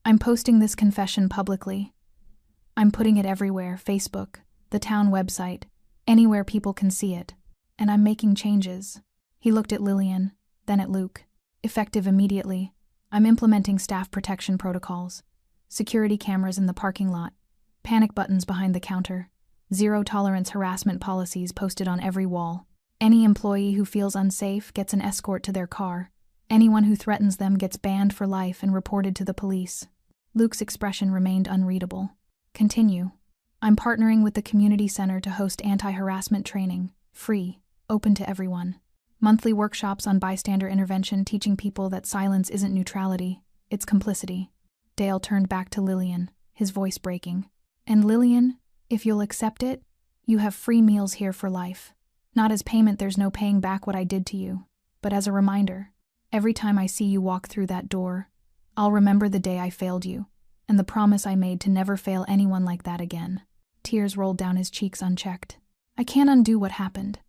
"I'm posting this confession publicly. I'm putting it everywhere, Facebook, the town website, anywhere people can see it. And I'm making changes." He looked at Lillian, then at Luke. "Effective immediately. I'm implementing staff protection protocols. Security cameras in the parking lot, panic buttons behind the counter, zero-tolerance harassment policies posted on every wall. Any employee who feels unsafe gets an escort to their car. Anyone who threatens them gets banned for life and reported to the police." Luke's expression remained unreadable. "Continue. I'm partnering with the community center to host anti-harassment training, free, open to everyone. Monthly workshops on bystander intervention teaching people that silence isn't neutrality, it's complicity." Dale turned back to Lillian, his voice breaking. "And Lillian, if you'll accept it, you have free meals here for life. Not as payment, there's no paying back what I did to you, but as a reminder. Every time I see you walk through that door, I'll remember the day I failed you, and the promise I made to never fail anyone like that again." Tears rolled down his cheeks unchecked. "I can't undo what happened.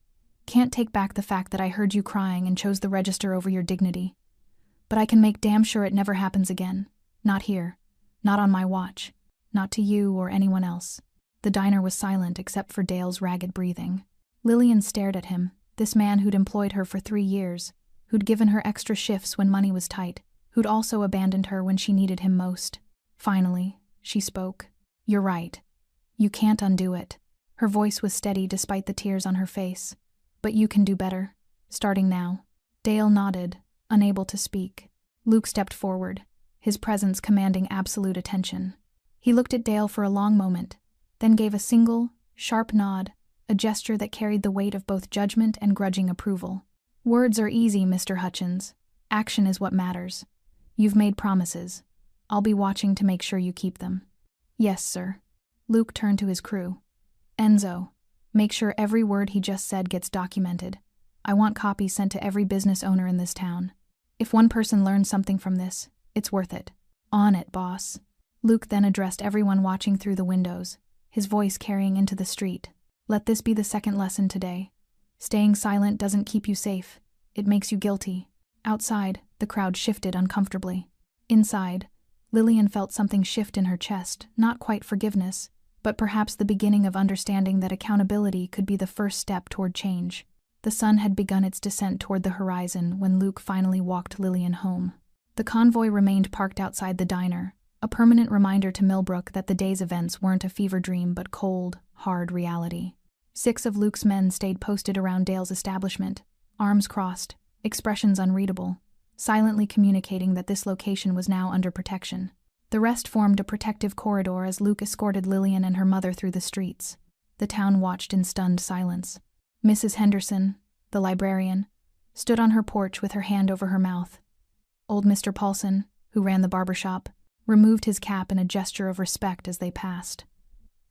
Can't take back the fact that I heard you crying and chose the register over your dignity. But I can make damn sure it never happens again. Not here. Not on my watch. Not to you or anyone else." The diner was silent except for Dale's ragged breathing. Lillian stared at him, this man who'd employed her for 3 years, who'd given her extra shifts when money was tight, who'd also abandoned her when she needed him most. Finally, she spoke. "You're right. You can't undo it." Her voice was steady despite the tears on her face. "But you can do better, starting now." Dale nodded, unable to speak. Luke stepped forward, his presence commanding absolute attention. He looked at Dale for a long moment, then gave a single, sharp nod, a gesture that carried the weight of both judgment and grudging approval. "Words are easy, Mr. Hutchins. Action is what matters. You've made promises. I'll be watching to make sure you keep them." "Yes, sir." Luke turned to his crew. "Enzo, make sure every word he just said gets documented. I want copies sent to every business owner in this town. If one person learns something from this, it's worth it." "On it, boss." Luke then addressed everyone watching through the windows, his voice carrying into the street. "Let this be the second lesson today. Staying silent doesn't keep you safe. It makes you guilty." Outside, the crowd shifted uncomfortably. Inside, Lillian felt something shift in her chest, not quite forgiveness, but perhaps the beginning of understanding that accountability could be the first step toward change. The sun had begun its descent toward the horizon when Luke finally walked Lillian home. The convoy remained parked outside the diner, a permanent reminder to Millbrook that the day's events weren't a fever dream but cold, hard reality. 6 of Luke's men stayed posted around Dale's establishment, arms crossed, expressions unreadable, silently communicating that this location was now under protection. The rest formed a protective corridor as Luke escorted Lillian and her mother through the streets. The town watched in stunned silence. Mrs. Henderson, the librarian, stood on her porch with her hand over her mouth. Old Mr. Paulson, who ran the barber shop, removed his cap in a gesture of respect as they passed.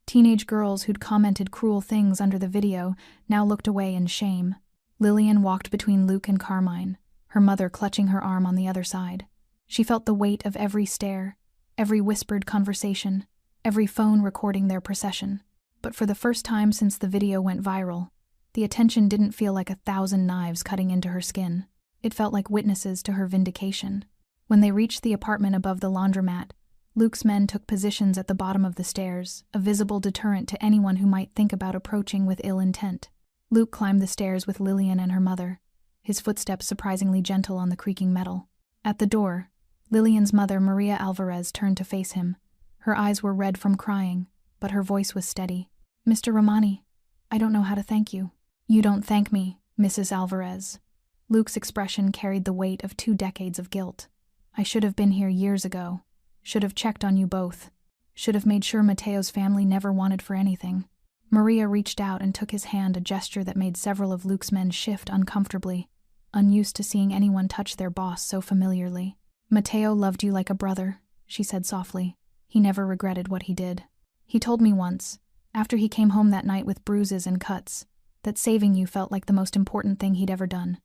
Teenage girls who'd commented cruel things under the video now looked away in shame. Lillian walked between Luke and Carmine, her mother clutching her arm on the other side. She felt the weight of every stare, every whispered conversation, every phone recording their procession. But for the first time since the video went viral, the attention didn't feel like 1,000 knives cutting into her skin. It felt like witnesses to her vindication. When they reached the apartment above the laundromat, Luke's men took positions at the bottom of the stairs, a visible deterrent to anyone who might think about approaching with ill intent. Luke climbed the stairs with Lillian and her mother, his footsteps surprisingly gentle on the creaking metal. At the door, Lillian's mother, Maria Alvarez, turned to face him. Her eyes were red from crying, but her voice was steady. "Mr. Romani, I don't know how to thank you." "You don't thank me, Mrs. Alvarez." Luke's expression carried the weight of 2 decades of guilt. "I should have been here years ago. Should have checked on you both. Should have made sure Mateo's family never wanted for anything." Maria reached out and took his hand, a gesture that made several of Luke's men shift uncomfortably, unused to seeing anyone touch their boss so familiarly. "Mateo loved you like a brother," she said softly. "He never regretted what he did. He told me once, after he came home that night with bruises and cuts, that saving you felt like the most important thing he'd ever done.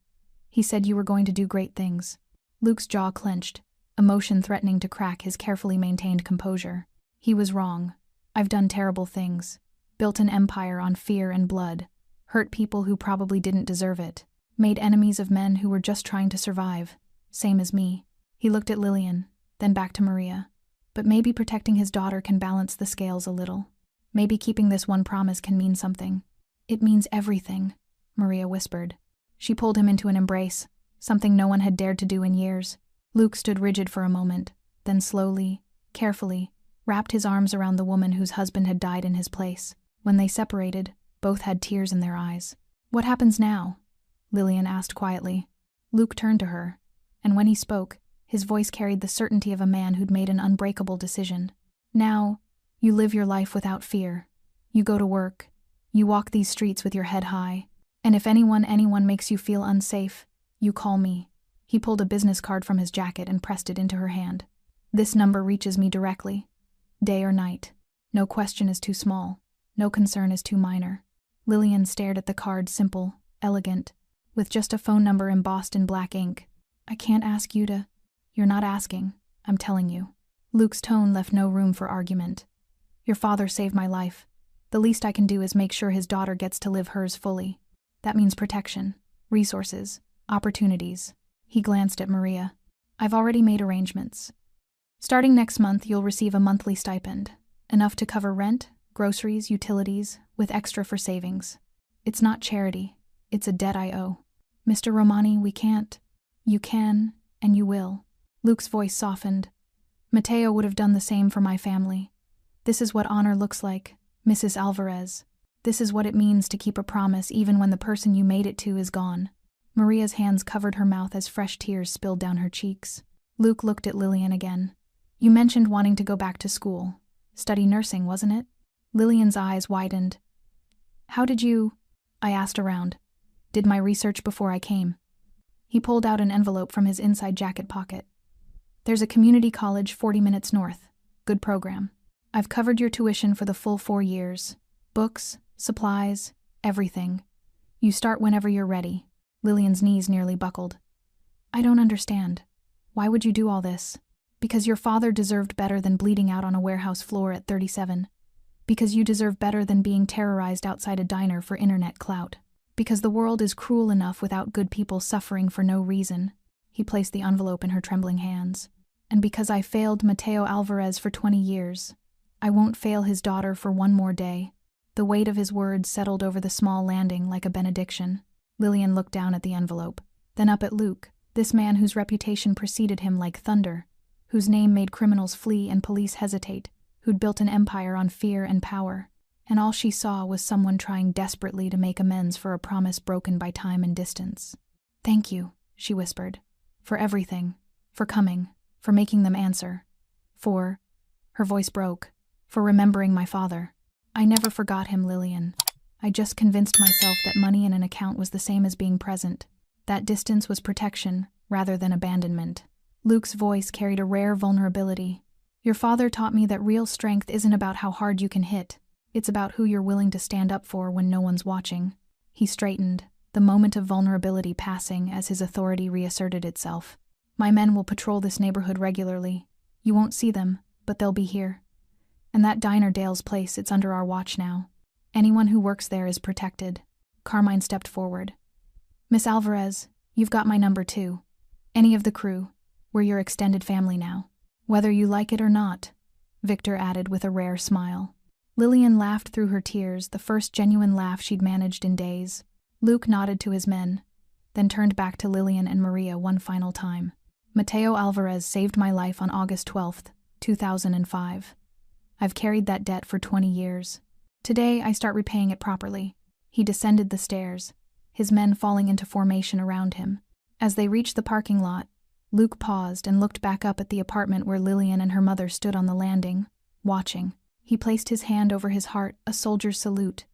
He said you were going to do great things." Luke's jaw clenched, emotion threatening to crack his carefully maintained composure. "He was wrong. I've done terrible things. Built an empire on fear and blood. Hurt people who probably didn't deserve it. Made enemies of men who were just trying to survive. Same as me." He looked at Lillian, then back to Maria. "But maybe protecting his daughter can balance the scales a little. Maybe keeping this one promise can mean something." "It means everything," Maria whispered. She pulled him into an embrace, something no one had dared to do in years. Luke stood rigid for a moment, then slowly, carefully, wrapped his arms around the woman whose husband had died in his place. When they separated, both had tears in their eyes. "What happens now?" Lillian asked quietly. Luke turned to her, and when he spoke, his voice carried the certainty of a man who'd made an unbreakable decision. "Now, you live your life without fear. You go to work. You walk these streets with your head high. And if anyone makes you feel unsafe, you call me." He pulled a business card from his jacket and pressed it into her hand. "This number reaches me directly. Day or night. No question is too small. No concern is too minor." Lillian stared at the card, simple, elegant, with just a phone number embossed in black ink. "I can't ask you to—" "You're not asking. I'm telling you." Luke's tone left no room for argument. "Your father saved my life. The least I can do is make sure his daughter gets to live hers fully. That means protection, resources, opportunities." He glanced at Maria. "I've already made arrangements. Starting next month, you'll receive a monthly stipend, enough to cover rent, groceries, utilities, with extra for savings. It's not charity. It's a debt I owe. Mr. Romani, we can't—" You can, and you will. Luke's voice softened. Mateo would have done the same for my family. This is what honor looks like, Mrs. Alvarez. This is what it means to keep a promise even when the person you made it to is gone. Maria's hands covered her mouth as fresh tears spilled down her cheeks. Luke looked at Lillian again. You mentioned wanting to go back to school. Study nursing, wasn't it? Lillian's eyes widened. How did you? I asked around. Did my research before I came. He pulled out an envelope from his inside jacket pocket. There's a community college 40 minutes north. Good program. I've covered your tuition for the full 4 years. Books, supplies, everything. You start whenever you're ready. Lillian's knees nearly buckled. I don't understand. Why would you do all this? Because your father deserved better than bleeding out on a warehouse floor at 37. Because you deserve better than being terrorized outside a diner for internet clout. Because the world is cruel enough without good people suffering for no reason. He placed the envelope in her trembling hands. And because I failed Mateo Alvarez for 20 years. I won't fail his daughter for one more day. The weight of his words settled over the small landing like a benediction. Lillian looked down at the envelope, then up at Luke, this man whose reputation preceded him like thunder, whose name made criminals flee and police hesitate, who'd built an empire on fear and power. And all she saw was someone trying desperately to make amends for a promise broken by time and distance. Thank you, she whispered, for everything, for coming, for making them answer, for, her voice broke, for remembering my father. I never forgot him, Lillian. I just convinced myself that money in an account was the same as being present. That distance was protection, rather than abandonment. Luke's voice carried a rare vulnerability. Your father taught me that real strength isn't about how hard you can hit. It's about who you're willing to stand up for when no one's watching. He straightened, the moment of vulnerability passing as his authority reasserted itself. My men will patrol this neighborhood regularly. You won't see them, but they'll be here. And that diner Dale's place, it's under our watch now. Anyone who works there is protected. Carmine stepped forward. Miss Alvarez, you've got my number too. Any of the crew. We're your extended family now. Whether you like it or not, Victor added with a rare smile. Lillian laughed through her tears, the first genuine laugh she'd managed in days. Luke nodded to his men, then turned back to Lillian and Maria one final time. Mateo Alvarez saved my life on August 12th, 2005. I've carried that debt for 20 years. Today, I start repaying it properly. He descended the stairs, his men falling into formation around him. As they reached the parking lot, Luke paused and looked back up at the apartment where Lillian and her mother stood on the landing, watching. He placed his hand over his heart, a soldier's salute,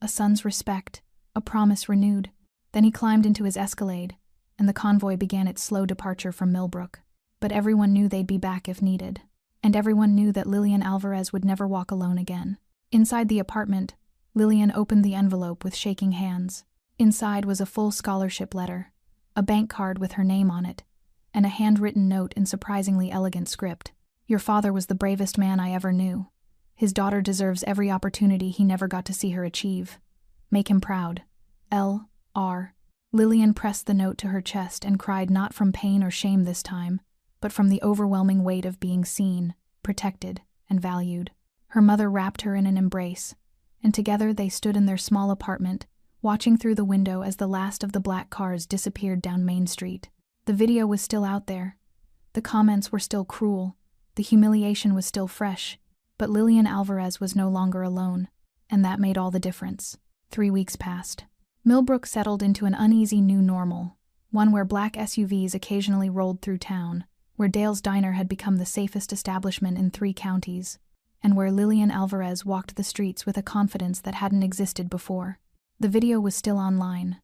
a son's respect, a promise renewed. Then he climbed into his Escalade, and the convoy began its slow departure from Millbrook. But everyone knew they'd be back if needed. And everyone knew that Lillian Alvarez would never walk alone again. Inside the apartment, Lillian opened the envelope with shaking hands. Inside was a full scholarship letter, a bank card with her name on it, and a handwritten note in surprisingly elegant script. Your father was the bravest man I ever knew. His daughter deserves every opportunity he never got to see her achieve. Make him proud. L.R. Lillian pressed the note to her chest and cried not from pain or shame this time, but from the overwhelming weight of being seen, protected, and valued. Her mother wrapped her in an embrace, and together they stood in their small apartment, watching through the window as the last of the black cars disappeared down Main Street. The video was still out there. The comments were still cruel. The humiliation was still fresh. But Lillian Alvarez was no longer alone, and that made all the difference. 3 weeks passed. Millbrook settled into an uneasy new normal, one where black SUVs occasionally rolled through town, where Dale's Diner had become the safest establishment in 3 counties, and where Lillian Alvarez walked the streets with a confidence that hadn't existed before. The video was still online.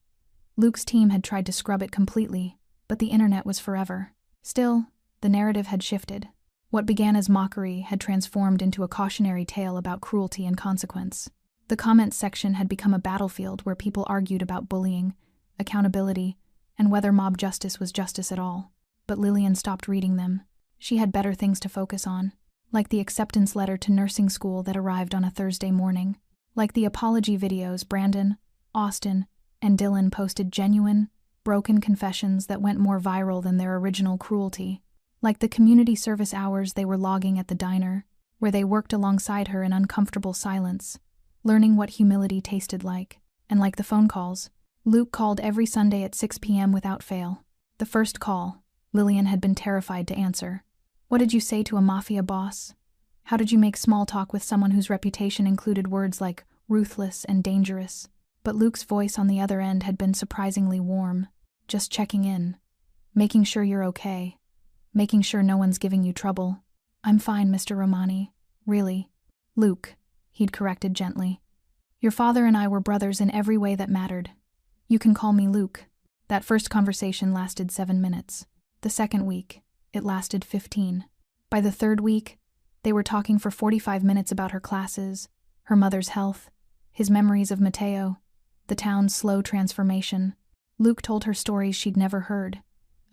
Luke's team had tried to scrub it completely, but the internet was forever. Still, the narrative had shifted. What began as mockery had transformed into a cautionary tale about cruelty and consequence. The comments section had become a battlefield where people argued about bullying, accountability, and whether mob justice was justice at all. But Lillian stopped reading them. She had better things to focus on, like the acceptance letter to nursing school that arrived on a Thursday morning, like the apology videos Brandon, Austin, and Dylan posted genuine, broken confessions that went more viral than their original cruelty, like the community service hours they were logging at the diner, where they worked alongside her in uncomfortable silence, learning what humility tasted like, and like the phone calls. Luke called every Sunday at 6 p.m. without fail. The first call, Lillian had been terrified to answer. What did you say to a mafia boss? How did you make small talk with someone whose reputation included words like ruthless and dangerous? But Luke's voice on the other end had been surprisingly warm. Just checking in. Making sure you're okay. Making sure no one's giving you trouble. I'm fine, Mr. Romani. Really. Luke, he'd corrected gently. Your father and I were brothers in every way that mattered. You can call me Luke. That first conversation lasted 7 minutes. The second week, it lasted 15. By the third week, they were talking for 45 minutes about her classes, her mother's health, his memories of Matteo, the town's slow transformation. Luke told her stories she'd never heard.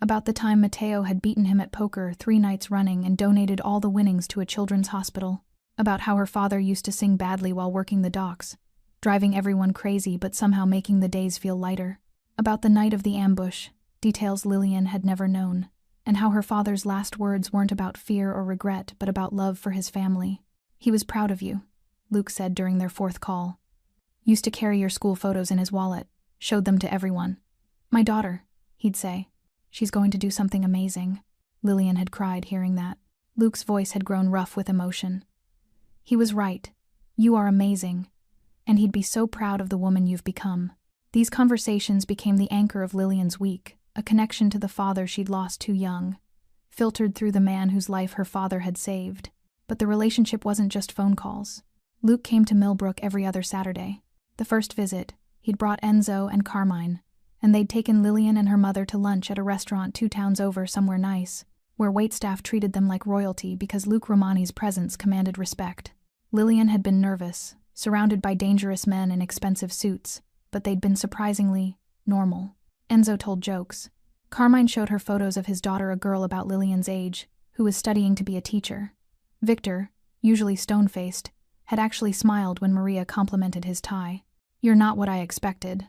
About the time Matteo had beaten him at poker 3 nights running and donated all the winnings to a children's hospital. About how her father used to sing badly while working the docks, driving everyone crazy but somehow making the days feel lighter. About the night of the ambush, details Lillian had never known, and how her father's last words weren't about fear or regret but about love for his family. He was proud of you, Luke said during their 4th call. Used to carry your school photos in his wallet, showed them to everyone. My daughter, he'd say. She's going to do something amazing. Lillian had cried hearing that. Luke's voice had grown rough with emotion. He was right. You are amazing. And he'd be so proud of the woman you've become. These conversations became the anchor of Lillian's week, a connection to the father she'd lost too young, filtered through the man whose life her father had saved. But the relationship wasn't just phone calls. Luke came to Millbrook every other Saturday. The first visit, he'd brought Enzo and Carmine, and they'd taken Lillian and her mother to lunch at a restaurant 2 towns over somewhere nice, where waitstaff treated them like royalty because Luke Romani's presence commanded respect. Lillian had been nervous, surrounded by dangerous men in expensive suits, but they'd been surprisingly normal. Enzo told jokes. Carmine showed her photos of his daughter, a girl about Lillian's age, who was studying to be a teacher. Victor, usually stone-faced, had actually smiled when Maria complimented his tie. You're not what I expected,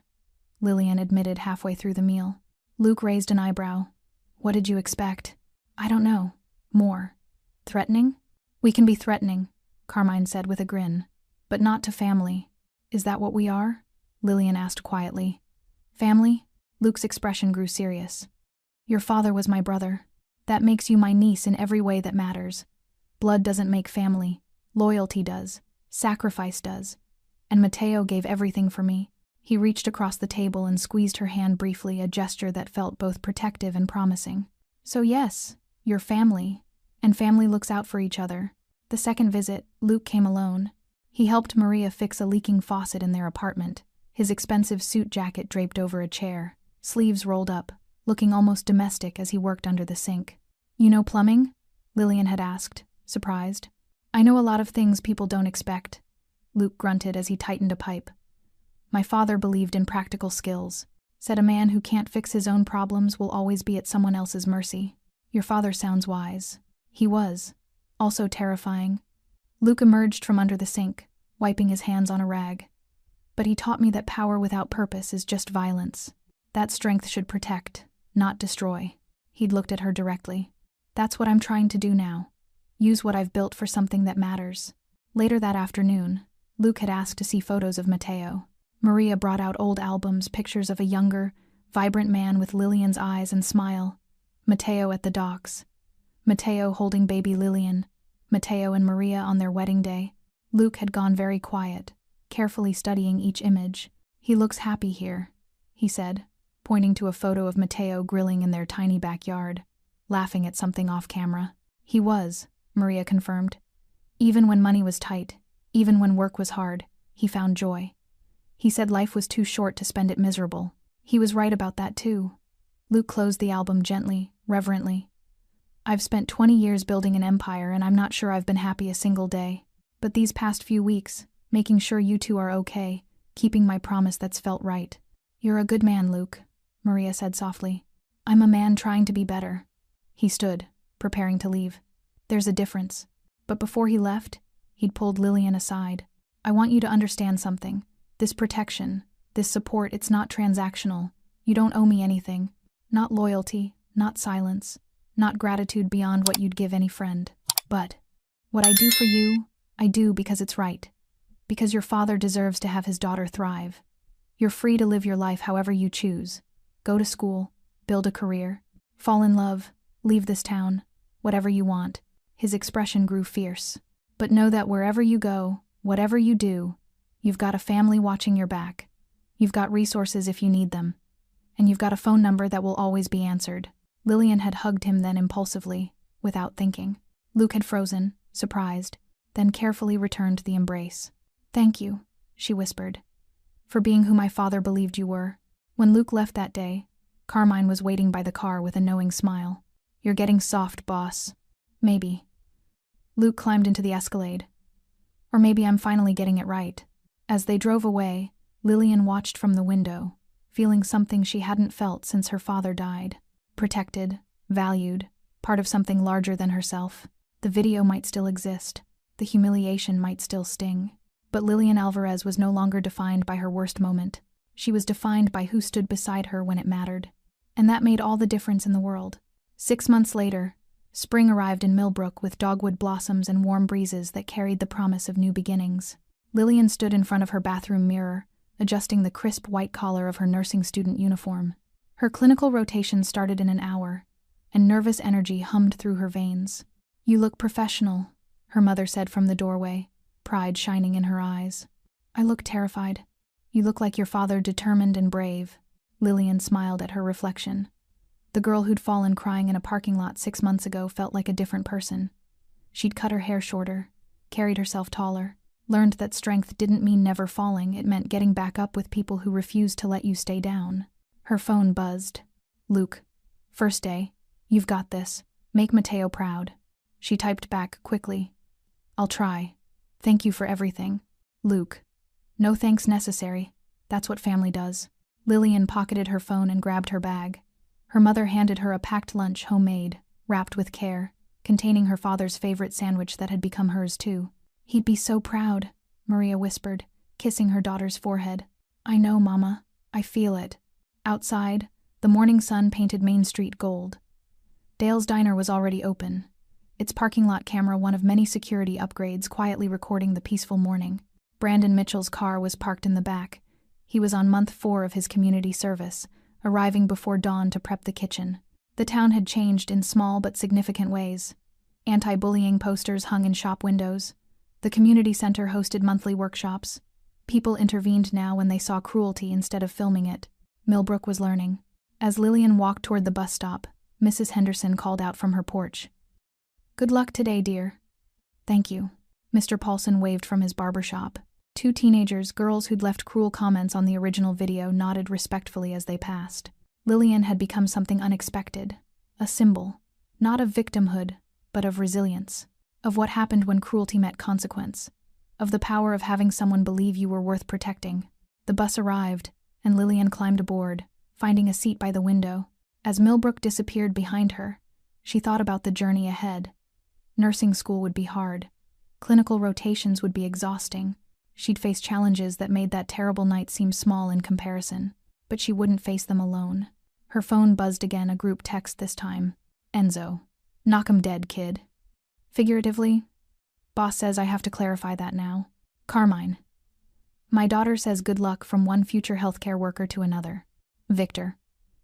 Lillian admitted halfway through the meal. Luke raised an eyebrow. What did you expect? I don't know. More. Threatening? We can be threatening, Carmine said with a grin. But not to family. Is that what we are? Lillian asked quietly. Family? Luke's expression grew serious. Your father was my brother. That makes you my niece in every way that matters. Blood doesn't make family. Loyalty does. Sacrifice does. And Matteo gave everything for me. He reached across the table and squeezed her hand briefly, a gesture that felt both protective and promising. So yes, you're family. And family looks out for each other. The second visit, Luke came alone. He helped Maria fix a leaking faucet in their apartment, his expensive suit jacket draped over a chair, sleeves rolled up, looking almost domestic as he worked under the sink. You know plumbing? Lillian had asked, surprised. I know a lot of things people don't expect, Luke grunted as he tightened a pipe. My father believed in practical skills, said a man who can't fix his own problems will always be at someone else's mercy. Your father sounds wise. He was. Also terrifying. Luke emerged from under the sink, wiping his hands on a rag. But he taught me that power without purpose is just violence. That strength should protect, not destroy. He'd looked at her directly. That's what I'm trying to do now. Use what I've built for something that matters. Later that afternoon, Luke had asked to see photos of Matteo. Maria brought out old albums, pictures of a younger, vibrant man with Lillian's eyes and smile. Matteo at the docks. Matteo holding baby Lillian. Matteo and Maria on their wedding day. Luke had gone very quiet, carefully studying each image. He looks happy here, he said, pointing to a photo of Matteo grilling in their tiny backyard, laughing at something off camera. He was, Maria confirmed. Even when money was tight, even when work was hard, he found joy. He said life was too short to spend it miserable. He was right about that too. Luke closed the album gently, reverently. I've spent 20 years building an empire and I'm not sure I've been happy a single day. But these past few weeks, making sure you two are okay, keeping my promise that's felt right. You're a good man, Luke, Maria said softly. I'm a man trying to be better. He stood, preparing to leave. There's a difference. But before he left, he'd pulled Lillian aside. I want you to understand something. This protection, this support, it's not transactional. You don't owe me anything. Not loyalty, not silence, not gratitude beyond what you'd give any friend. But what I do for you, I do because it's right. Because your father deserves to have his daughter thrive. You're free to live your life however you choose. Go to school, build a career, Fall in love, leave this town, whatever you want. His expression grew fierce. But know that wherever you go, whatever you do, you've got a family watching your back. You've got resources if you need them. And you've got a phone number that will always be answered. Lillian had hugged him then impulsively, without thinking. Luke had frozen, surprised, then carefully returned the embrace. "Thank you," she whispered, "for being who my father believed you were." When Luke left that day, Carmine was waiting by the car with a knowing smile. "You're getting soft, boss." "Maybe." Luke climbed into the Escalade. "Or maybe I'm finally getting it right." As they drove away, Lillian watched from the window, feeling something she hadn't felt since her father died. Protected, valued, part of something larger than herself. The video might still exist. The humiliation might still sting. But Lillian Alvarez was no longer defined by her worst moment. She was defined by who stood beside her when it mattered. And that made all the difference in the world. 6 months later, spring arrived in Millbrook with dogwood blossoms and warm breezes that carried the promise of new beginnings. Lillian stood in front of her bathroom mirror, adjusting the crisp white collar of her nursing student uniform. Her clinical rotation started in an hour, and nervous energy hummed through her veins. "You look professional," her mother said from the doorway, pride shining in her eyes. "I look terrified." "You look like your father, determined and brave." Lillian smiled at her reflection. The girl who'd fallen crying in a parking lot 6 months ago felt like a different person. She'd cut her hair shorter, carried herself taller, learned that strength didn't mean never falling, it meant getting back up with people who refused to let you stay down. Her phone buzzed. "Luke. First day. You've got this. Make Mateo proud." She typed back quickly. "I'll try. Thank you for everything." "Luke. No thanks necessary. That's what family does." Lillian pocketed her phone and grabbed her bag. Her mother handed her a packed lunch, homemade, wrapped with care, containing her father's favorite sandwich that had become hers too. "He'd be so proud," Maria whispered, kissing her daughter's forehead. "I know, Mama. I feel it." Outside, the morning sun painted Main Street gold. Dale's Diner was already open, its parking lot camera one of many security upgrades quietly recording the peaceful morning. Brandon Mitchell's car was parked in the back. He was on month 4 of his community service, arriving before dawn to prep the kitchen. The town had changed in small but significant ways. Anti-bullying posters hung in shop windows. The community center hosted monthly workshops. People intervened now when they saw cruelty instead of filming it. Millbrook was learning. As Lillian walked toward the bus stop, Mrs. Henderson called out from her porch. "Good luck today, dear." "Thank you." Mr. Paulson waved from his barber shop. 2 teenagers, girls who'd left cruel comments on the original video, nodded respectfully as they passed. Lillian had become something unexpected. A symbol, not of victimhood, but of resilience. Of what happened when cruelty met consequence. Of the power of having someone believe you were worth protecting. The bus arrived, and Lillian climbed aboard, finding a seat by the window. As Millbrook disappeared behind her, she thought about the journey ahead. Nursing school would be hard. Clinical rotations would be exhausting. She'd face challenges that made that terrible night seem small in comparison. But she wouldn't face them alone. Her phone buzzed again, a group text this time. "Enzo. Knock 'em dead, kid." Figuratively. "Boss says I have to clarify that now." Carmine. "My daughter says good luck from one future healthcare worker to another." Victor.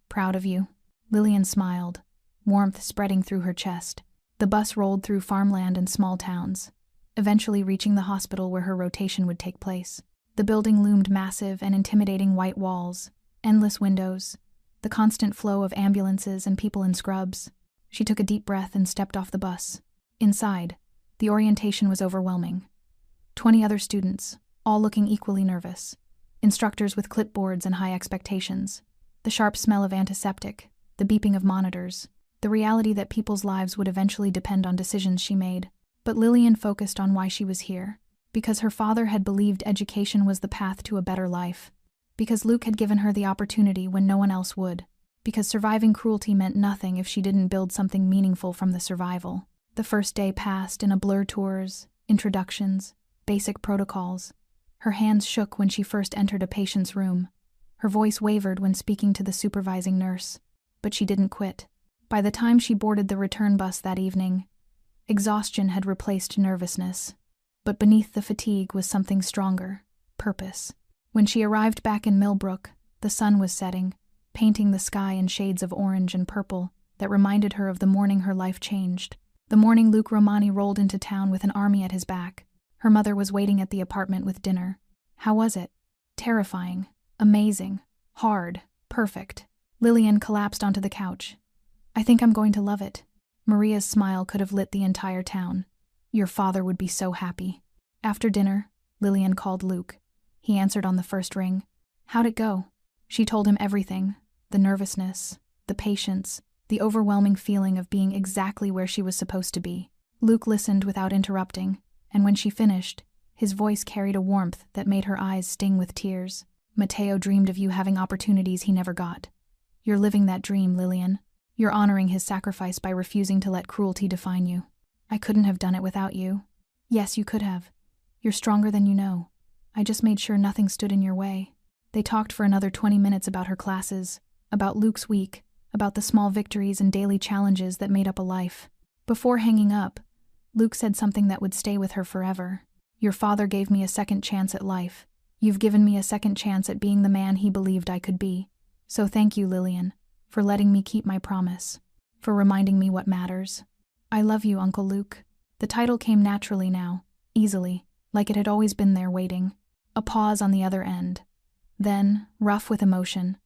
"Proud of you." Lillian smiled, warmth spreading through her chest. The bus rolled through farmland and small towns, eventually reaching the hospital where her rotation would take place. The building loomed massive and intimidating, white walls, endless windows, the constant flow of ambulances and people in scrubs. She took a deep breath and stepped off the bus. Inside, the orientation was overwhelming. 20 other students, all looking equally nervous. Instructors with clipboards and high expectations. The sharp smell of antiseptic, the beeping of monitors, the reality that people's lives would eventually depend on decisions she made. But Lillian focused on why she was here. Because her father had believed education was the path to a better life. Because Luke had given her the opportunity when no one else would. Because surviving cruelty meant nothing if she didn't build something meaningful from the survival. The first day passed in a blur: tours, introductions, basic protocols. Her hands shook when she first entered a patient's room. Her voice wavered when speaking to the supervising nurse. But she didn't quit. By the time she boarded the return bus that evening, exhaustion had replaced nervousness. But beneath the fatigue was something stronger: purpose. When she arrived back in Millbrook, the sun was setting, painting the sky in shades of orange and purple that reminded her of the morning her life changed. The morning Luke Romani rolled into town with an army at his back. Her mother was waiting at the apartment with dinner. How was it? Terrifying. Amazing. Hard. Perfect. Lillian collapsed onto the couch. I think I'm going to love it. Maria's smile could have lit the entire town. Your father would be so happy. After dinner, Lillian called Luke. He answered on the first ring. How'd it go? She told him everything. The nervousness, the patience, the overwhelming feeling of being exactly where she was supposed to be. Luke listened without interrupting, and when she finished, his voice carried a warmth that made her eyes sting with tears. Matteo dreamed of you having opportunities he never got. You're living that dream, Lillian. You're honoring his sacrifice by refusing to let cruelty define you. I couldn't have done it without you. Yes, you could have. You're stronger than you know. I just made sure nothing stood in your way. They talked for another 20 minutes about her classes, about Luke's week, about the small victories and daily challenges that made up a life. Before hanging up, Luke said something that would stay with her forever. Your father gave me a second chance at life. You've given me a second chance at being the man he believed I could be. So thank you, Lillian, for letting me keep my promise, for reminding me what matters. I love you, Uncle Luke. The title came naturally now, easily, like it had always been there waiting. A pause on the other end. Then, rough with emotion,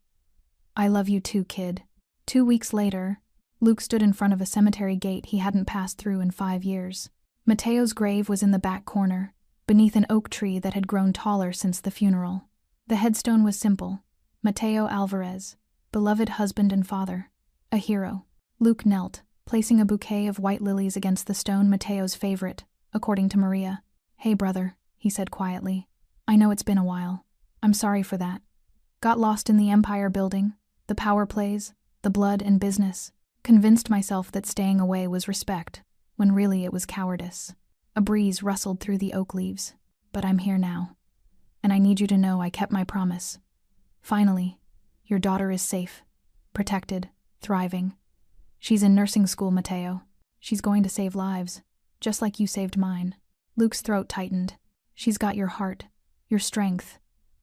I love you too, kid. 2 weeks later, Luke stood in front of a cemetery gate he hadn't passed through in 5 years. Matteo's grave was in the back corner, beneath an oak tree that had grown taller since the funeral. The headstone was simple. Matteo Alvarez, beloved husband and father, a hero. Luke knelt, placing a bouquet of white lilies against the stone, Matteo's favorite, according to Maria. Hey brother, he said quietly. I know it's been a while. I'm sorry for that. Got lost in the empire building, the power plays, the blood and business. Convinced myself that staying away was respect, when really it was cowardice. A breeze rustled through the oak leaves. But I'm here now. And I need you to know I kept my promise. Finally, your daughter is safe, protected, thriving. She's in nursing school, Matteo. She's going to save lives, just like you saved mine. Luke's throat tightened. She's got your heart, your strength,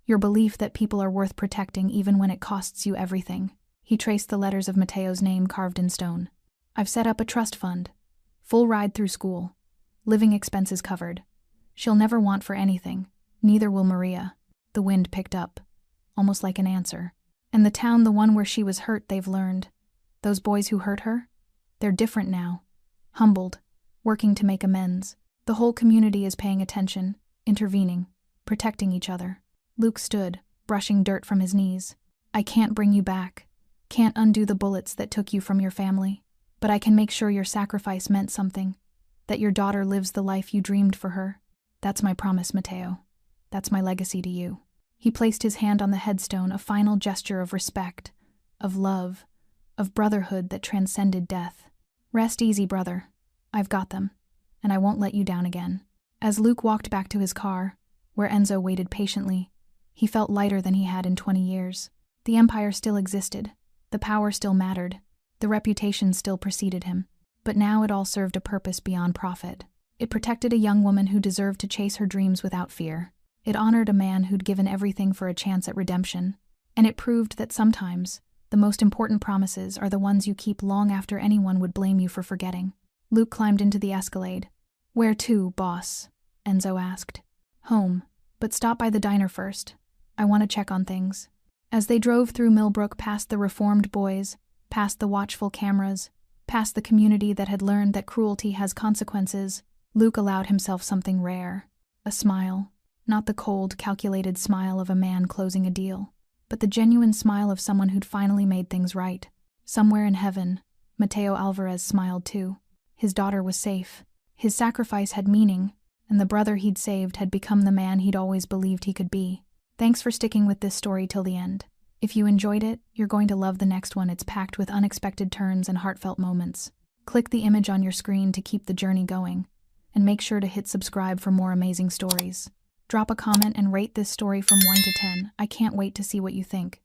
your belief that people are worth protecting even when it costs you everything. He traced the letters of Matteo's name carved in stone. I've set up a trust fund. Full ride through school. Living expenses covered. She'll never want for anything. Neither will Maria. The wind picked up, almost like an answer. And the town, the one where she was hurt, they've learned. Those boys who hurt her? They're different now. Humbled. Working to make amends. The whole community is paying attention, intervening, protecting each other. Luke stood, brushing dirt from his knees. I can't bring you back. Can't undo the bullets that took you from your family. But I can make sure your sacrifice meant something. That your daughter lives the life you dreamed for her. That's my promise, Matteo. That's my legacy to you. He placed his hand on the headstone, a final gesture of respect, of love, of brotherhood that transcended death. Rest easy, brother. I've got them, and I won't let you down again. As Luke walked back to his car, where Enzo waited patiently, he felt lighter than he had in 20 years. The empire still existed. The power still mattered. The reputation still preceded him. But now it all served a purpose beyond profit. It protected a young woman who deserved to chase her dreams without fear. It honored a man who'd given everything for a chance at redemption. And it proved that sometimes, the most important promises are the ones you keep long after anyone would blame you for forgetting. Luke climbed into the Escalade. Where to, boss? Enzo asked. Home, but stop by the diner first. I want to check on things. As they drove through Millbrook, past the reformed boys, past the watchful cameras, past the community that had learned that cruelty has consequences, Luke allowed himself something rare. A smile. Not the cold, calculated smile of a man closing a deal, but the genuine smile of someone who'd finally made things right. Somewhere in heaven, Matteo Alvarez smiled too. His daughter was safe. His sacrifice had meaning, and the brother he'd saved had become the man he'd always believed he could be. Thanks for sticking with this story till the end. If you enjoyed it, you're going to love the next one. It's packed with unexpected turns and heartfelt moments. Click the image on your screen to keep the journey going, and make sure to hit subscribe for more amazing stories. Drop a comment and rate this story from 1 to 10. I can't wait to see what you think.